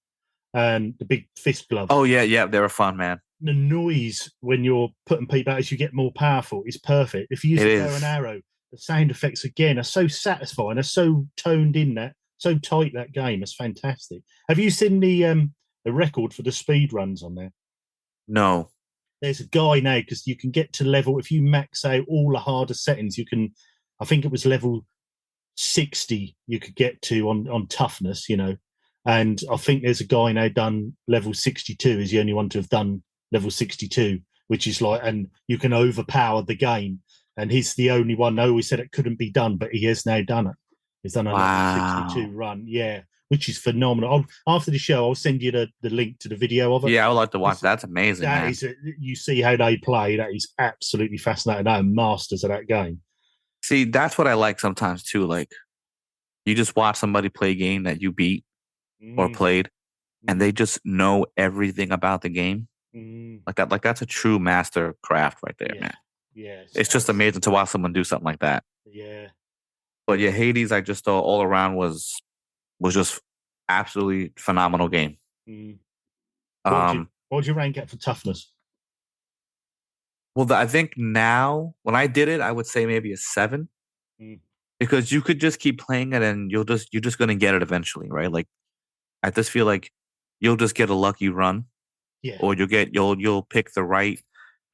and the big fist gloves.
Oh yeah, they were fun, man.
The noise when you're putting people out as you get more powerful is perfect. If you use a bow and arrow, the sound effects again are so satisfying. They're so toned in, that so tight, that game is fantastic. Have you seen the record for the speed runs on there?
No.
There's a guy now, because you can get to level, if you max out all the harder settings, you can, I think it was level 60 you could get to on toughness, and I think there's a guy now done level 62, is the only one to have done level 62, which is like, and you can overpower the game, and he's the only one. I always said it couldn't be done, but he has now done it. He's done a level 62 run, which is phenomenal. After the show, I'll send you the link to the video of it.
Yeah, I would like to watch.
It's,
That's amazing,
that
man.
is, you see how they play. That is absolutely fascinating. They are masters of that game.
See, that's what I like sometimes too. Like, you just watch somebody play a game that you beat or played, and they just know everything about the game. Like that. Like that's a true master craft right there, man.
Yeah,
It's just amazing to watch someone do something like that.
Yeah.
But yeah, Hades, I just thought all around was just absolutely phenomenal game.
What would you rank it for toughness?
Well, I think now when I did it, I would say maybe a 7, because you could just keep playing it and you're just gonna get it eventually, right? Like I just feel like you'll just get a lucky run, or you'll pick the right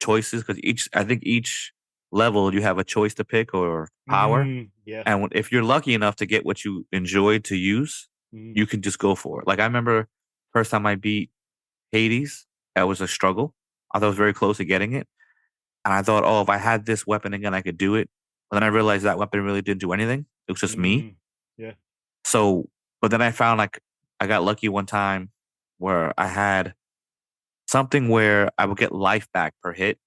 choices, because I think each level you have a choice to pick or power, and if you're lucky enough to get what you enjoy to use, you can just go for it. Like I remember first time I beat Hades, that was a struggle. I thought I was very close to getting it. And I thought, oh, if I had this weapon again, I could do it. But then I realized that weapon really didn't do anything. It was just me.
Yeah.
So, but then I found like I got lucky one time where I had something where I would get life back per hit.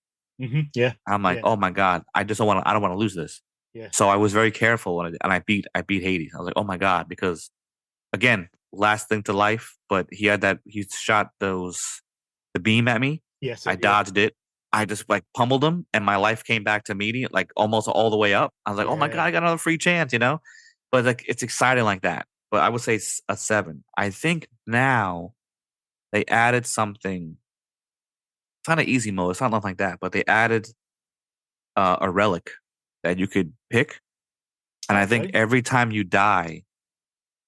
Yeah.
I'm like, oh my God, I don't want to lose this.
Yeah.
So I was very careful and I beat Hades. I was like, oh my God, because again, last thing to life, but he shot the beam at me.
Yes.
I dodged it. I just like pummeled him and my life came back to medium, like almost all the way up. I was like, oh my God, I got another free chance, But like it's exciting like that. But I would say a 7. I think now they added something. It's not an easy mode. It's not nothing like that. But they added a relic that you could pick. And I think every time you die,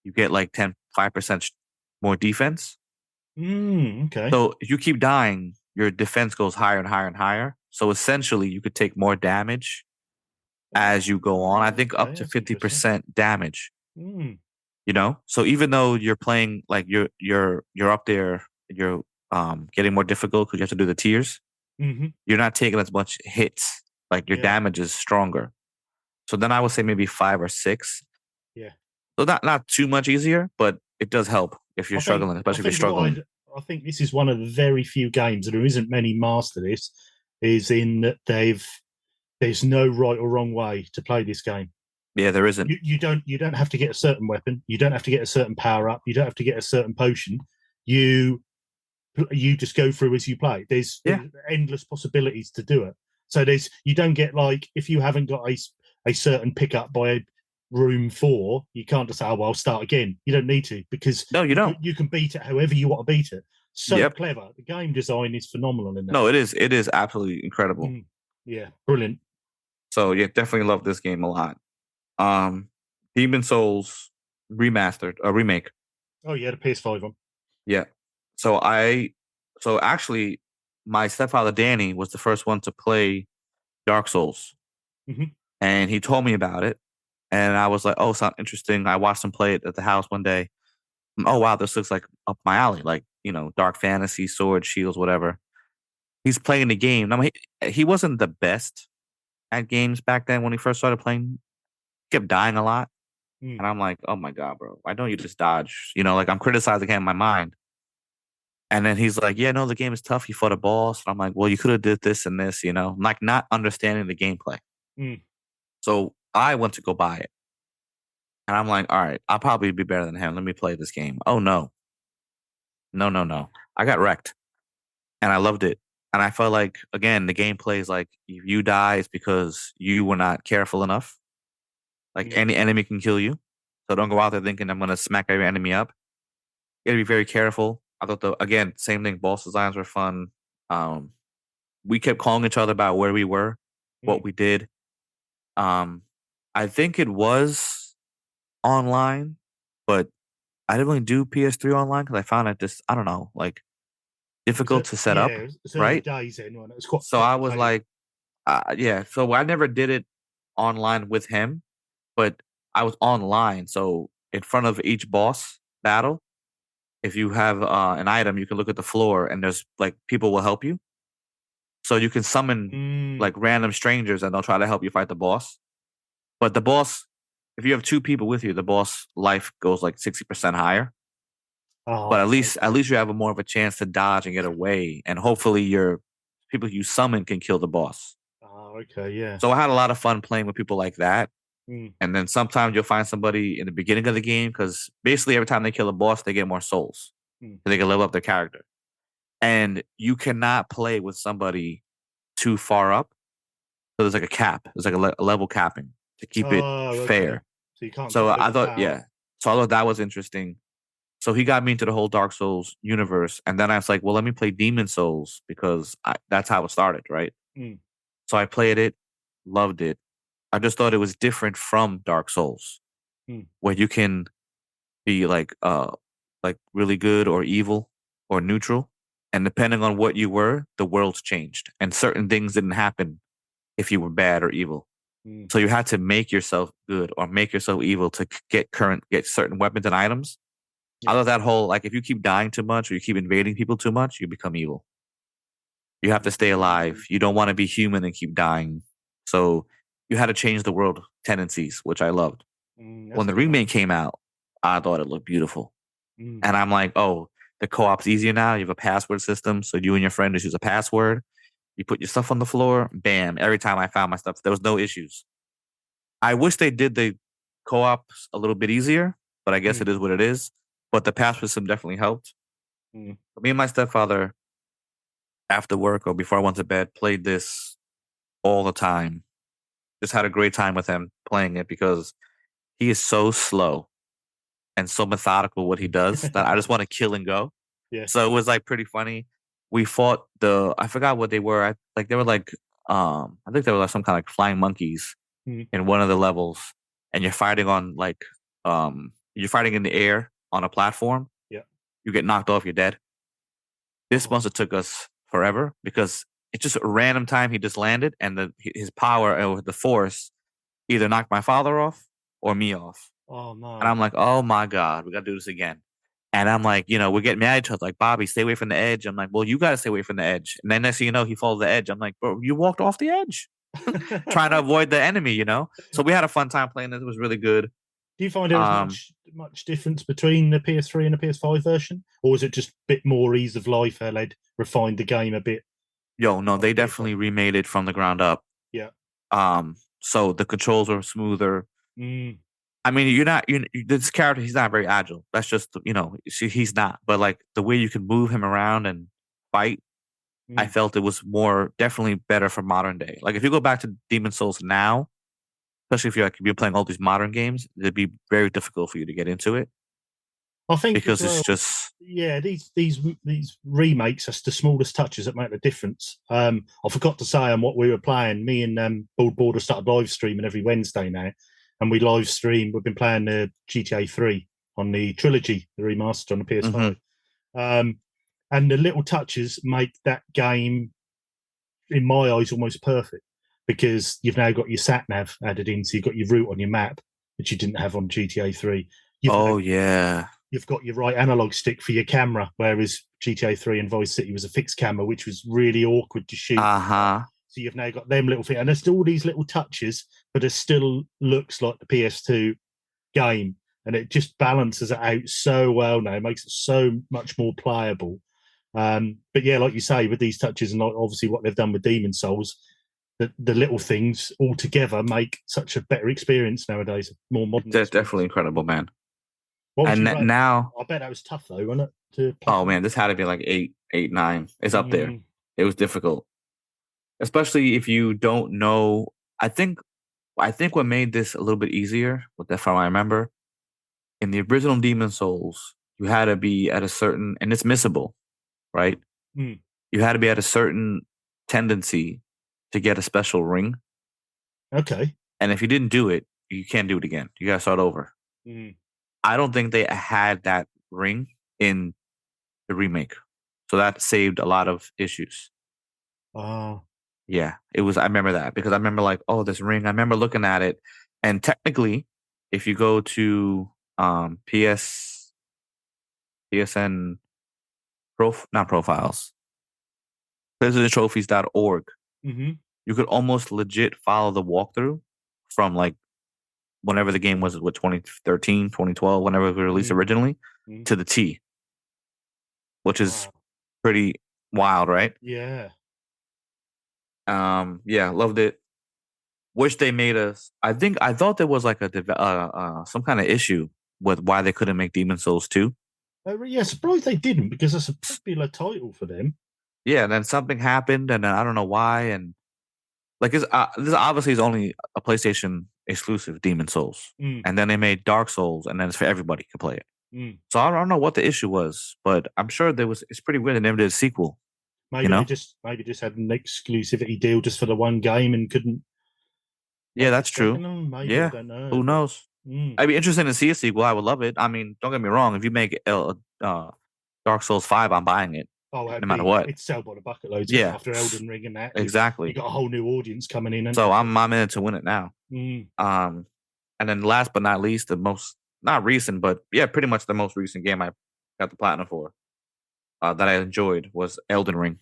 you get like 5% more defense.
Okay.
So if you keep dying, your defense goes higher and higher and higher. So essentially, you could take more damage as you go on. I think up to 50% damage. So even though you're playing like you're up there, you're getting more difficult because you have to do the tiers. You're not taking as much hits. Like your damage is stronger. So then I would say maybe 5 or 6.
Yeah.
So not too much easier, but it does help if you're struggling, especially if you're struggling.
I think this is one of the very few games, and there isn't many master this, is in that there's no right or wrong way to play this game.
Yeah, there isn't.
You don't have to get a certain weapon. You don't have to get a certain power up. You don't have to get a certain potion. You just go through as you play. There's endless possibilities to do it. So you don't get like, if you haven't got a certain pickup by room 4, you can't just say, oh, well, I'll start again. You don't need to, because
no, you don't.
You can beat it however you want to beat it. So clever. The game design is phenomenal in that.
No, it is. It is absolutely incredible.
Yeah, brilliant.
So yeah, definitely love this game a lot. Demon Souls remake.
Oh yeah, the PS5 one.
Yeah. So actually, my stepfather Danny was the first one to play Dark Souls, and he told me about it, and I was like, "Oh, sounds interesting." I watched him play it at the house one day. Oh wow, this looks like up my alley, like dark fantasy, swords, shields, whatever. He's playing the game. I mean, he wasn't the best at games back then when he first started playing. He kept dying a lot, and I'm like, "Oh my God, bro, why don't you just dodge?" Like I'm criticizing him in my mind. And then he's like, yeah, no, the game is tough. You fought a boss. And I'm like, well, you could have did this and this, like not understanding the gameplay. So I went to go buy it. And I'm like, all right, I'll probably be better than him. Let me play this game. Oh, no. No. I got wrecked. And I loved it. And I felt like, again, the gameplay is like, if you die, it's because you were not careful enough. Like any enemy can kill you. So don't go out there thinking I'm going to smack every enemy up. You got to be very careful. I thought, again, same thing. Boss designs were fun. We kept calling each other about where we were, what we did. I think it was online, but I didn't really do PS3 online because I found it just, I don't know, like difficult to set up, right?
Days in, it was quite
so I was like, So I never did it online with him, but I was online. So in front of each boss battle, if you have an item, you can look at the floor and there's like people will help you. So you can summon like random strangers and they'll try to help you fight the boss. But the boss if you have 2 people with you, the boss life goes like 60% higher.
Oh,
But at least you have more of a chance to dodge and get away, and hopefully your people you summon can kill the boss.
oh, okay, yeah.
So I had a lot of fun playing with people like that.
Mm.
And then sometimes you'll find somebody in the beginning of the game because basically every time they kill a boss, they get more souls.
Mm.
So they can level up their character. And you cannot play with somebody too far up. So there's like a cap. There's like a level capping to keep it
Oh,
fair.
okay. So you can't.
So
get
I thought,
power.
yeah. So I thought that was interesting. So he got me into the whole Dark Souls universe. And then I was like, well, let me play Demon Souls because that's how it started, right?
Mm.
So I played it, loved it. I just thought it was different from Dark Souls, where you can be like really good or evil or neutral, and depending on what you were, the world's changed, and certain things didn't happen if you were bad or evil. So you had to make yourself good or make yourself evil to get certain weapons and items.
Yeah.
I thought that whole like if you keep dying too much or you keep invading people too much, you become evil. You have to stay alive. You don't want to be human and keep dying. So you had to change the world tendencies, which I loved. When the remake came out, I thought it looked beautiful. And I'm like, oh, the co-op's easier now. You have a password system. So you and your friend just use a password. You put your stuff on the floor. Bam. Every time I found my stuff, there was no issues. I wish they did the co-ops a little bit easier, but I guess it is what it is. But the password system definitely helped. Me and my stepfather, after work or before I went to bed, played this all the time. Just had a great time with him playing it because he is so slow and so methodical what he does that I just want to kill and go.
Yeah.
So it was like pretty funny. We fought I forgot what they were. They were like I think they were like some kind of like flying monkeys in one of the levels, and you're fighting on you're fighting in the air on a platform.
Yeah.
You get knocked off, you're dead. This must have took us forever because it's just a random time he just landed, and his power or the force either knocked my father off or me off.
Oh no.
And I'm like, oh my God, we got to do this again. And I'm like, we're getting mad at each other. Like, Bobby, stay away from the edge. I'm like, well, you got to stay away from the edge. And then next thing you know, he follows the edge. I'm like, bro, you walked off the edge trying to avoid the enemy. So we had a fun time playing this. It was really good.
Do you find there was much difference between the PS3 and the PS5 version? Or was it just a bit more ease of life how they'd refined the game a bit?
No, they definitely remade it from the ground up.
Yeah.
So the controls are smoother. I mean, this character, he's not very agile. That's just, he's not. But like the way you can move him around and fight, I felt it was definitely better for modern day. Like if you go back to Demon Souls now, especially if you're playing all these modern games, it'd be very difficult for you to get into it.
I think
because it's just
these remakes are the smallest touches that make the difference. I forgot to say on what we were playing. Me and Bald Border started live streaming every Wednesday now, and we live stream. We've been playing the GTA 3 on the trilogy, the remastered on the PS5, and the little touches make that game, in my eyes, almost perfect because you've now got your sat nav added in, so you've got your route on your map, which you didn't have on GTA 3. You've got your right analog stick for your camera, whereas GTA 3 and Vice City was a fixed camera, which was really awkward to shoot. So you've now got them little things. And there's all these little touches, but it still looks like the PS2 game. And it just balances it out so well now. It makes it so much more playable. But yeah, like you say, with these touches and obviously what they've done with Demon Souls, the little things all together make such a better experience nowadays. More modern.
That's definitely incredible, man.
And
now,
I bet that was tough though, wasn't it?
Oh man, this had to be like 8, 9. It's up there. It was difficult, especially if you don't know. I think what made this a little bit easier, from what I remember, in the original Demon Souls, you had to be at a certain, and it's missable, right? You had to be at a certain tendency to get a special ring.
Okay.
And if you didn't do it, you can't do it again. You got to start over. I don't think they had that ring in the remake. So that saved a lot of issues. Yeah, it was. I remember that because I remember like, oh, this ring. I remember looking at it, and technically, if you go to PSN not profiles, PlayStationTrophies.org, you could almost legit follow the walkthrough from like whenever the game was, what, 2013, 2012, whenever it was released originally, to the T, which is pretty wild, right?
Yeah.
Yeah, loved it. Wish they made us. I thought there was like some kind of issue with why they couldn't make Demon Souls 2.
Yeah, surprised they didn't, because that's a popular title for them.
Yeah, and then something happened, and then I don't know why. And like, this obviously is only a PlayStation exclusive, Demon Souls. And then they made Dark Souls, and then it's for everybody can play it. So I don't know what the issue was, but I'm sure it's pretty weird they never did a sequel.
Maybe they just had an exclusivity deal just for the one game and couldn't.
Yeah, that's true.
Maybe,
yeah,
I don't know.
Who knows? I'd be interested to see a sequel. I would love it. I mean, don't get me wrong. If you make Dark Souls 5, I'm buying it.
Oh,
no matter what.
It's sell by the bucket loads.
Yeah.
After Elden Ring and that.
Exactly.
You got a whole new audience coming in.
So I'm in it to win it now. And then last but not least, the most, not recent, but yeah, pretty much the most recent game I got the platinum for that I enjoyed was Elden Ring.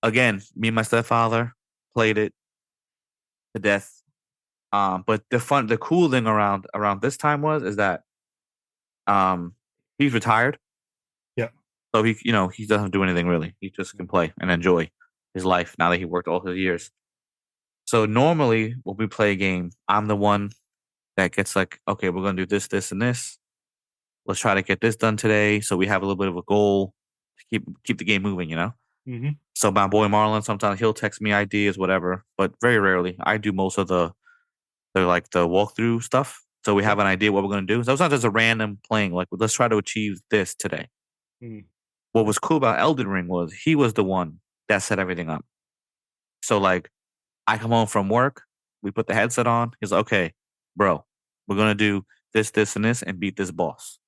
Again, me and my stepfather played it to death. But the cool thing around this time is that he's retired.
Yeah.
So he doesn't do anything really. He just can play and enjoy his life now that he worked all his years. So normally when we play a game, I'm the one that gets like, okay, we're gonna do this, this, and this. Let's try to get this done today. So we have a little bit of a goal to keep the game moving, So my boy Marlon, sometimes he'll text me ideas, whatever, but very rarely. I do most of the walkthrough stuff. So we have an idea what we're gonna do. So it's not just a random playing, like, let's try to achieve this today. What was cool about Elden Ring was he was the one that set everything up. So like, I come home from work, we put the headset on. He's like, okay, bro, we're going to do this, this, and this and beat this boss.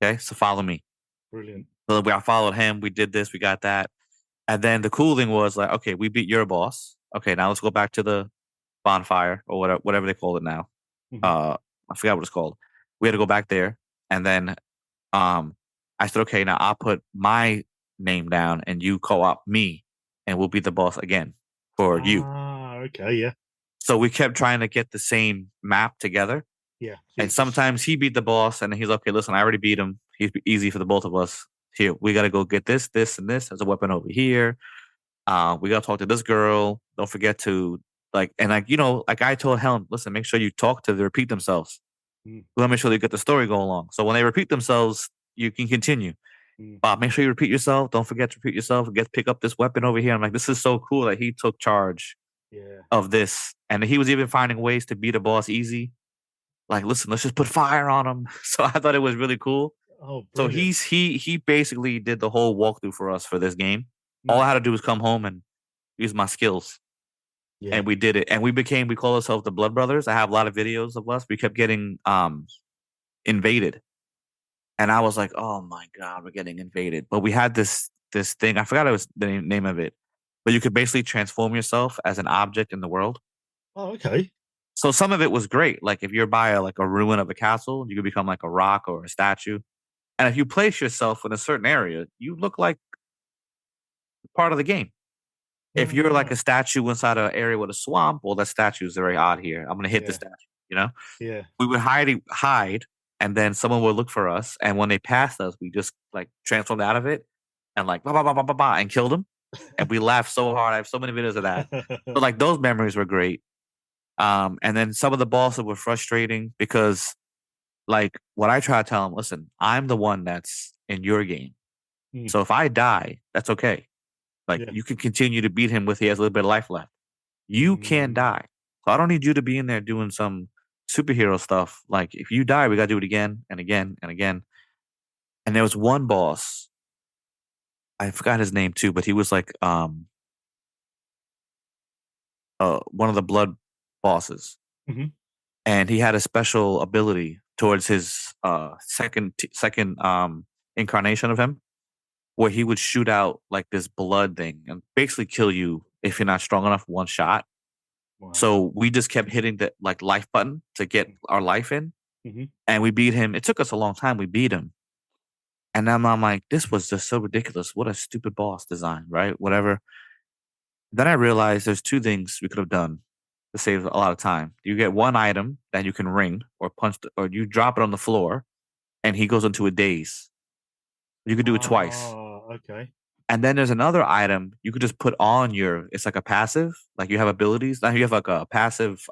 Okay, so follow me.
Brilliant.
So I followed him. We did this, we got that. And then the cool thing was like, okay, we beat your boss. Okay, now let's go back to the bonfire or whatever they call it now. I forgot what it's called. We had to go back there. And then I said, okay, now I'll put my name down and you co-op me and we'll be the boss again for you.
Okay, yeah.
So we kept trying to get the same map together.
Yeah.
And sometimes he beat the boss and he's okay, listen, I already beat him. He's easy for the both of us. Here, we got to go get this, this, and this as a weapon over here. We got to talk to this girl. Don't forget to like I told Helen, listen, make sure you talk to them, repeat themselves. We want to make sure they get the story go along. So when they repeat themselves, you can continue. Bob, make sure you repeat yourself. Don't forget to repeat yourself. Pick up this weapon over here. I'm like, this is so cool that he took charge of this. And he was even finding ways to beat a boss easy. Like, listen, let's just put fire on him. So I thought it was really cool.
Oh,
so he basically did the whole walkthrough for us for this game. All I had to do was come home and use my skills. Yeah. And we did it. And we call ourselves the Blood Brothers. I have a lot of videos of us. We kept getting invaded. And I was like, oh my God, we're getting invaded. But we had this thing. I forgot the name of it. But you could basically transform yourself as an object in the world.
Oh, okay.
So some of it was great. Like if you're by a ruin of a castle, you could become like a rock or a statue. And if you place yourself in a certain area, you look like part of the game. If you're like a statue inside an area with a swamp, well, that statue is very odd here. I'm going to hit the statue,
Yeah.
We would hide, and then someone would look for us. And when they passed us, we just like transformed out of it and like, bah, bah, bah, bah, bah, bah, and killed them. And we laughed so hard. I have so many videos of that. But like those memories were great. And then some of the bosses were frustrating because like what I try to tell them, listen, I'm the one that's in your game. So if I die, that's okay. Like you can continue to beat him he has a little bit of life left. You can't die. So I don't need you to be in there doing some superhero stuff. Like if you die, we got to do it again and again and again. And there was one boss. I forgot his name too, but he was like one of the blood bosses. And he had a special ability towards his second incarnation of him, where he would shoot out like this blood thing and basically kill you if you're not strong enough one shot. Wow. So we just kept hitting the like life button to get our life in, and we beat him. It took us a long time. We beat him, and then I'm like, this was just so ridiculous. What a stupid boss design, right? Whatever. Then I realized there's two things we could have done. to save a lot of time. You get one item that you can ring or punch, or you drop it on the floor, and he goes into a daze. You could do it twice.
Oh, okay.
And then there's another item you could just put on your. It's like a passive, like you have abilities. Now you have like a passive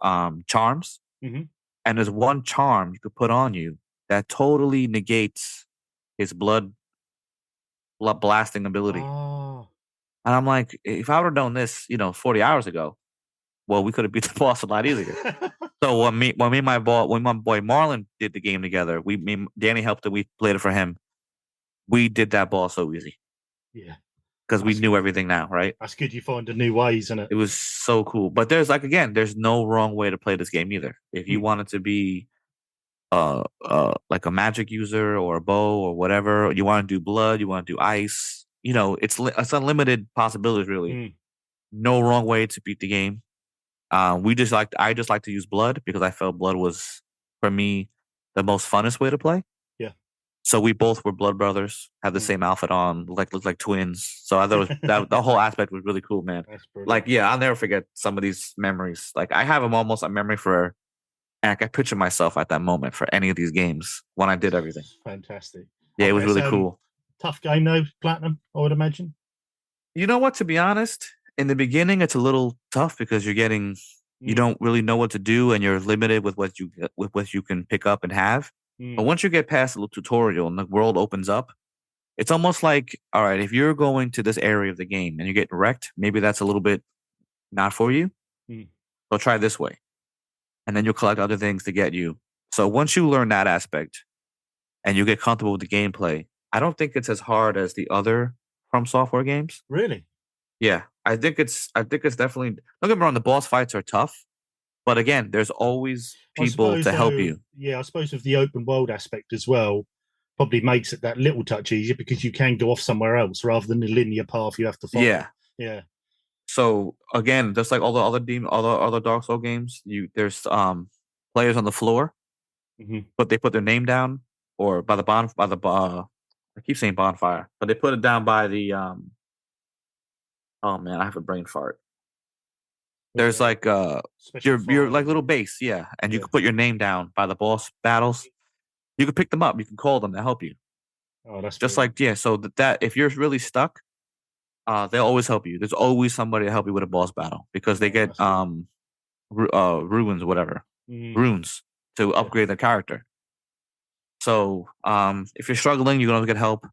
charms,
Mhm.
and there's one charm you could put on you that totally negates his blood blasting ability.
Oh,
And I'm like, if I would have known this, 40 hours ago, well, we could have beat the boss a lot easier. So when my boy Marlon did the game together, Danny helped it. We played it for him. We did that boss so easy
yeah.
because we
That's
knew
good.
everything now, right?
That's good. You find a new ways, isn't it?
It was so cool. But there's no wrong way to play this game either. If you wanted to be like a magic user or a bow or whatever, you want to do blood, you want to do ice, it's unlimited possibilities really.
Mm.
No wrong way to beat the game. I just like to use blood because I felt blood was for me the most funnest way to play.
Yeah.
So we both were blood brothers, had the same outfit on, looked like twins. So I thought the whole aspect was really cool, man.
That's brilliant.
Like, yeah, I'll never forget some of these memories. Like I have them almost a memory for, and I can picture myself at that moment for any of these games when I did everything.
Fantastic.
Yeah, it was
Okay,
really cool.
Tough game though, Platinum, I would imagine.
You know what? To be honest, in the beginning, it's a little tough because you don't really know what to do, and you're limited with what you can pick up and have. But once you get past the little tutorial and the world opens up, it's almost like, all right, if you're going to this area of the game and you're getting wrecked, maybe that's a little bit not for you. So try this way, and then you'll collect other things to get you. So once you learn that aspect and you get comfortable with the gameplay, I don't think it's as hard as the other From Software games.
Really?
Yeah, I think it's definitely. Don't get me wrong, the boss fights are tough, but again, there's always people to help you.
Yeah, I suppose with the open world aspect as well, probably makes it that little touch easier because you can go off somewhere else rather than the linear path you have to follow.
Yeah,
yeah.
So again, just like all the other Dark Souls games, there's players on the floor, but they put their name down or by the I keep saying bonfire, but they put it down by the oh man, I have a brain fart. There's like your like little base, yeah, and you can put your name down by the boss battles. You can pick them up. You can call them to help you.
Oh, that's
just
brilliant.
like yeah. So that if you're really stuck, they'll always help you. There's always somebody to help you with a boss battle because they get ruins or whatever runes to upgrade the character. So if you're struggling, you can always get help.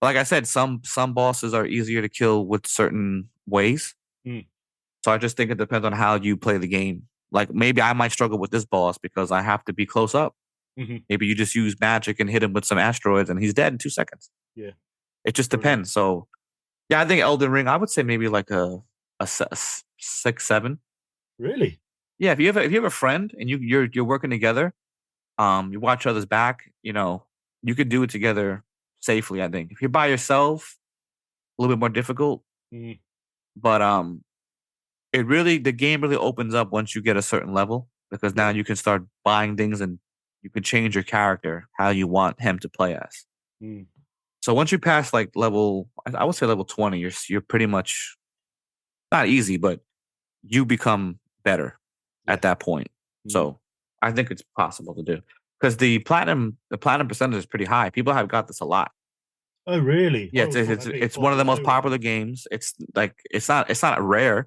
Like I said, some bosses are easier to kill with certain ways. So I just think it depends on how you play the game. Like maybe I might struggle with this boss because I have to be close up. Maybe you just use magic and hit him with some asteroids and he's dead in 2 seconds.
Yeah.
It just depends. So yeah, I think Elden Ring, I would say maybe like a 6, 7.
Really?
Yeah, if you have a friend and you're working together, you watch others back, you could do it together safely, I think. If you're by yourself, a little bit more difficult. But the game really opens up once you get a certain level because now you can start buying things and you can change your character how you want him to play as. So once you pass like level, I would say level 20, you're pretty much not easy, but you become better at that point. So I think it's possible to do because the platinum percentage is pretty high. People have got this a lot.
Oh, really?
Yeah, it's one of the most popular games. It's like it's not rare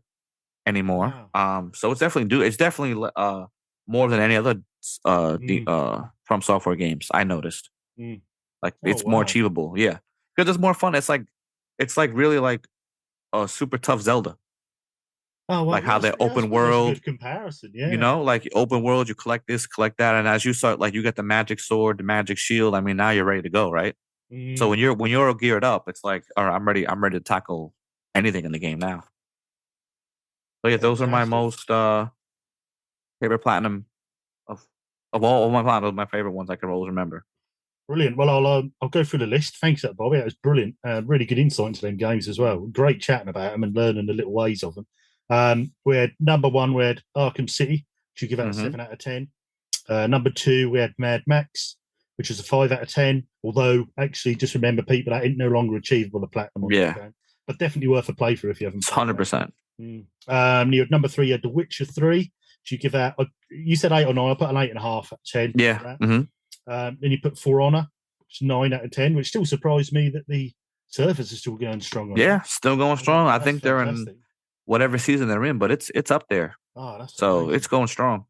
anymore.
Wow.
So it's definitely more than any other From Software games. I noticed. Like it's more achievable. Yeah, because it's more fun. It's like really like a super tough Zelda.
Oh, well,
like how they open world.
That's a good comparison. Yeah.
Like open world, you collect this, collect that, and as you start, like you get the magic sword, the magic shield. I mean, now you're ready to go, right? So when you're geared up, it's like, all right, I'm ready to tackle anything in the game now. So yeah, those are my most favorite platinum of all my platinum. My favorite ones I can always remember.
Brilliant. Well, I'll go through the list. Thanks, that Bobby. That was brilliant. Really good insight into them games as well. Great chatting about them and learning the little ways of them. We had number 1, we had Arkham City, which you give out a 7 out of 10. Number 2, we had Mad Max, which was a 5 out of 10. Although, actually, just remember, people, that ain't no longer achievable the platinum on that game. But definitely worth a playthrough if you haven't.
100%.
You had number 3, you had The Witcher 3. So you give that, you said 8 or 9, I put an 8.5 out of 10.
Yeah.
Then you put For Honor, which is 9 out of 10, which still surprised me that the servers are still going strong.
Yeah, still going strong. I think they're
fantastic.
in whatever season they're in, but it's up there.
Oh, that's
so
amazing.
It's going strong.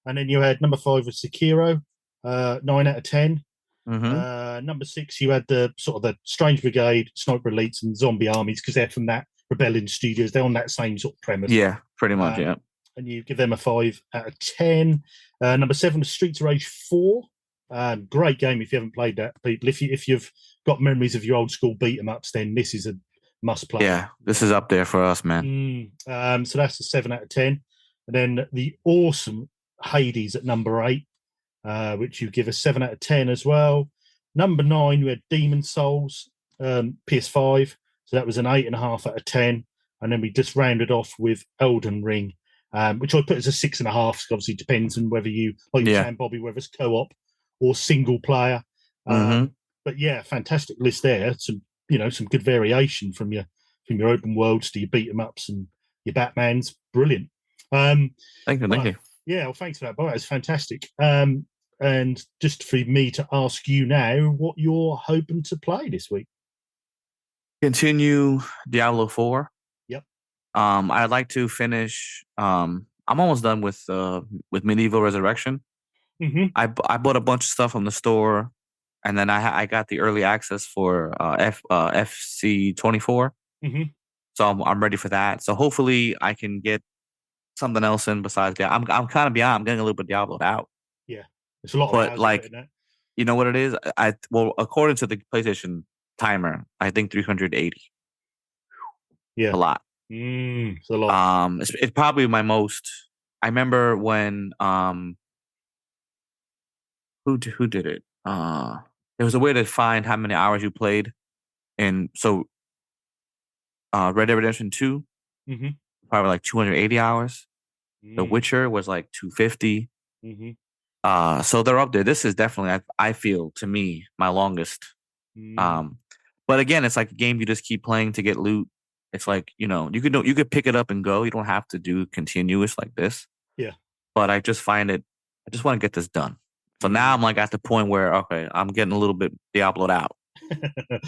And then you had number 5 with Sekiro, 9 out of 10. Number 6, you had the sort of the Strange Brigade, Sniper Elites, and Zombie Armies, because they're from that Rebellion Studios. They're on that same sort of premise.
Yeah, pretty much. Yeah.
And you give them a 5 out of 10. Number 7 was Streets of Rage 4. Great game if you haven't played that, people. If you've got memories of your old school beat 'em ups, then this is a must play.
Yeah, this is up there for us, man.
So that's a 7 out of 10. And then the awesome Hades at number 8, which you give a 7 out of 10 as well. Number 9, we had Demon Souls, PS5. So that was an 8.5 out of 10. And then we just rounded off with Elden Ring, which I put as a 6.5. Obviously, depends on whether you, like you're saying, Bobby, whether it's co-op or single player. But yeah, fantastic list there. Some good variation from your open worlds to your beat 'em ups and your Batmans. Brilliant.
Thank you.
Yeah, well, thanks for that, Bobby. It's fantastic. And just for me to ask you now, what you're hoping to play this week?
Continue Diablo 4.
Yep.
I'd like to finish. I'm almost done with Medieval Resurrection. I bought a bunch of stuff from the store, and then I got the early access for FC24. So I'm ready for that. So hopefully I can get something else in besides that. I'm kind of beyond. I'm getting a little bit Diabloed out.
Yeah, it's a lot.
But you know what it is? According to the PlayStation timer, I think 380.
Yeah,
a lot.
It's a lot.
It's probably my most. I remember when who did it? There was a way to find how many hours you played, and so Red Dead Redemption 2, probably like 280 hours. The Witcher was like 250. So they're up there. This is definitely, I feel, to me, my longest. But again, it's like a game you just keep playing to get loot. It's like, you could pick it up and go. You don't have to do continuous like this.
Yeah.
But I just find it. I just want to get this done. So now I'm like at the point where, okay, I'm getting a little bit Diabloed out.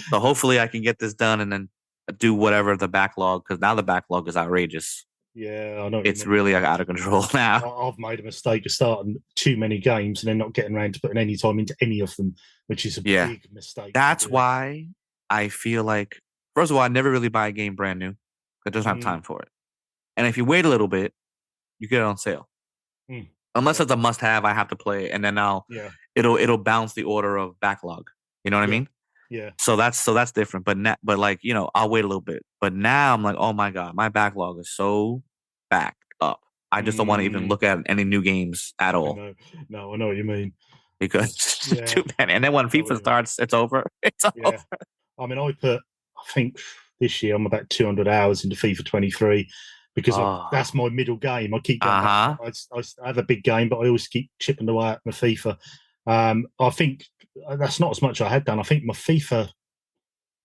So hopefully I can get this done and then do whatever the backlog, because now the backlog is outrageous.
Yeah, I know.
It's really out of control now.
I've made a mistake of starting too many games and then not getting around to putting any time into any of them, which is a big mistake.
That's why I feel like, first of all, I never really buy a game brand new. I don't have time for it. And if you wait a little bit, you get it on sale. Unless it's a must-have, I have to play it, and then it'll balance the order of backlog. You know what I mean?
Yeah.
So that's different. But I'll wait a little bit. But now I'm like, oh my god, my backlog is so backed up. I just don't want to even look at any new games at all.
No, I know what you mean.
Because it's too many. And then when FIFA starts, it's over. It's over.
I mean, I think this year I'm about 200 hours into FIFA 23. Because that's my middle game. I keep going back. I have a big game, but I always keep chipping away at my FIFA. I think that's not as much I had done. I think my FIFA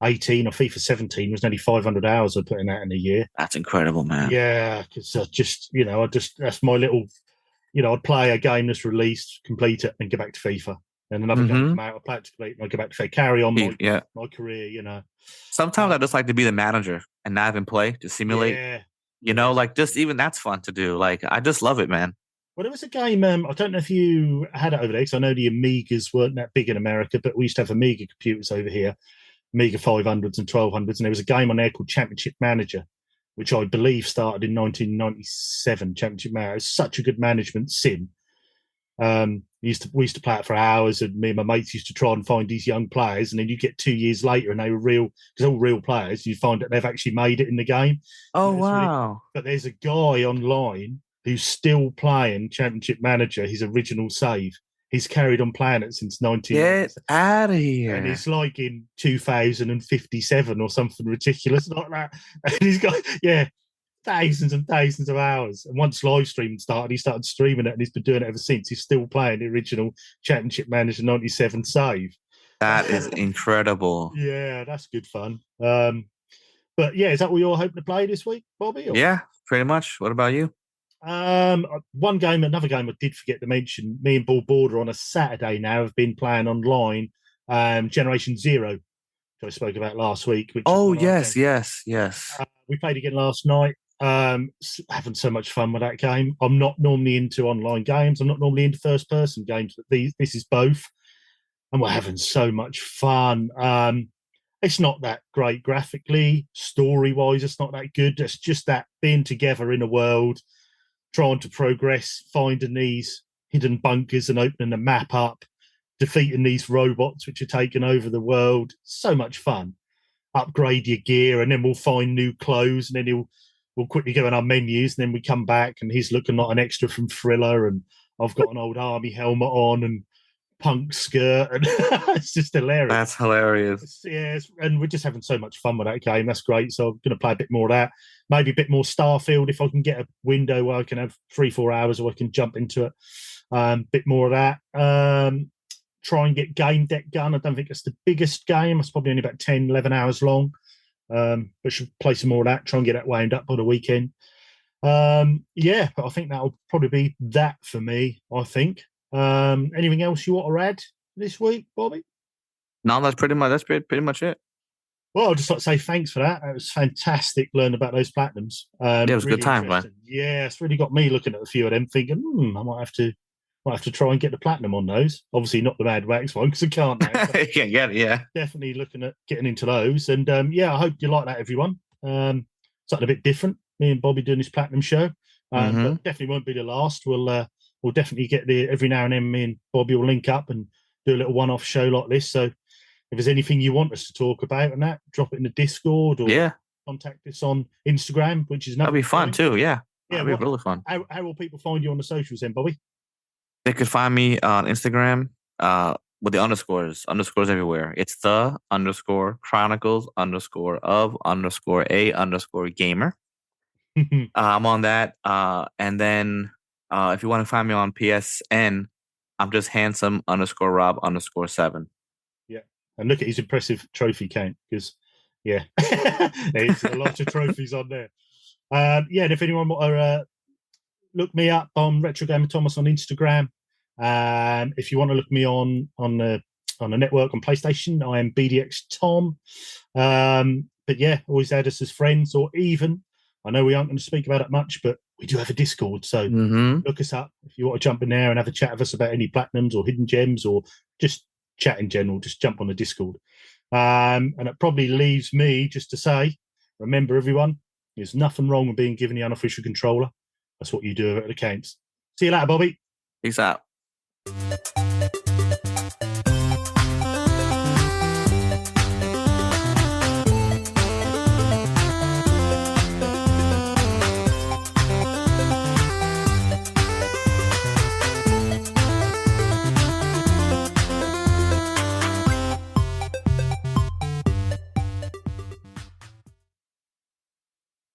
18 or FIFA 17 was nearly 500 hours I put in that in a year.
That's incredible, man.
Yeah, because that's my little, I'd play a game that's released, complete it, and go back to FIFA. And another game come out, I play it to complete, and I go back to FIFA, carry on my career,
Sometimes I just like to be the manager and not even play, to simulate. Just even that's fun to do. Like, I just love it, man.
Well, there was a game, I don't know if you had it over there, because I know the Amigas weren't that big in America, but we used to have Amiga computers over here, Amiga 500s and 1200s, and there was a game on there called Championship Manager, which I believe started in 1997, Championship Manager. It was such a good management sim. We used to play it for hours, and me and my mates used to try and find these young players, and then you get 2 years later and they were real, because all real players, you find that they've actually made it in the game.
Oh, wow.
But there's a guy online who's still playing Championship Manager, his original save. He's carried on playing it since 19.
Get out of here.
And it's like in 2057 or something ridiculous like that. And he's got, thousands and thousands of hours. And once live streaming started, he started streaming it, and he's been doing it ever since. He's still playing the original Championship Manager 97 save.
That is incredible.
Yeah, that's good fun. But yeah, is that what you're hoping to play this week, Bobby? Or?
Yeah, pretty much. What about you?
Another game I did forget to mention. Me and Bull Border on a Saturday now have been playing online. Generation Zero, which I spoke about last week. Which
Oh,
is one of our
yes.
we played again last night. Having so much fun with that game. I'm not normally into online games. I'm not normally into first person games, but this is both, and we're having so much fun. It's not that great graphically, story wise. It's not that good. It's just that being together in a world, trying to progress, finding these hidden bunkers and opening the map up, defeating these robots which are taking over the world. So much fun. Upgrade your gear, and then we'll find new clothes, and then we'll quickly go in our menus, and then we come back, and he's looking like an extra from Thriller, and I've got an old army helmet on and punk skirt, and it's just hilarious.
That's hilarious.
And we're just having so much fun with that game. That's great. So I'm going to play a bit more of that. Maybe a bit more Starfield if I can get a window where I can have 3-4 hours, or I can jump into it. Bit more of that. Try and get Game Deck Gun. I don't think it's the biggest game. It's probably only about 10, 11 hours long. But should play some more of that. Try and get that wound up on the weekend. But I think that'll probably be that for me, I think. Anything else you want to add this week, Bobby?
No, that's pretty much it.
Well, I'd just like to say thanks for that. It was fantastic learning about those platinums.
It was
really
a good time, man.
Yeah, it's really got me looking at a few of them, thinking, I might have to try and get the platinum on those. Obviously, not the Mad Wax one because I can't. Now,
Can't get it, yeah.
Definitely looking at getting into those, and I hope you like that, everyone. Something a bit different. Me and Bobby doing this platinum show, but definitely won't be the last. We'll definitely get there every now and then. Me and Bobby will link up and do a little one-off show like this. So if there's anything you want us to talk about and that, drop it in the Discord or contact us on Instagram, which is
that'll be fun too. Yeah, that'll be really fun.
How will people find you on the socials then, Bobby?
They could find me on Instagram with the underscores everywhere. It's _Chronicles_of_a_gamer. I'm on that. And then if you want to find me on PSN, I'm just handsome_Rob_7.
Yeah. And look at his impressive trophy count because, there's a lot of trophies on there. And if anyone want to look me up on Retro Gamer Thomas on Instagram. If you want to look me on the network on PlayStation, I am BDX Tom. But always add us as friends, or even, I know we aren't going to speak about it much, but we do have a Discord. So look us up if you want to jump in there and have a chat with us about any platinums or hidden gems or just chat in general. Just jump on the Discord. And it probably leaves me just to say, remember everyone, there's nothing wrong with being given the unofficial controller. That's what you do at the counts. See you later, Bobby.
Peace out.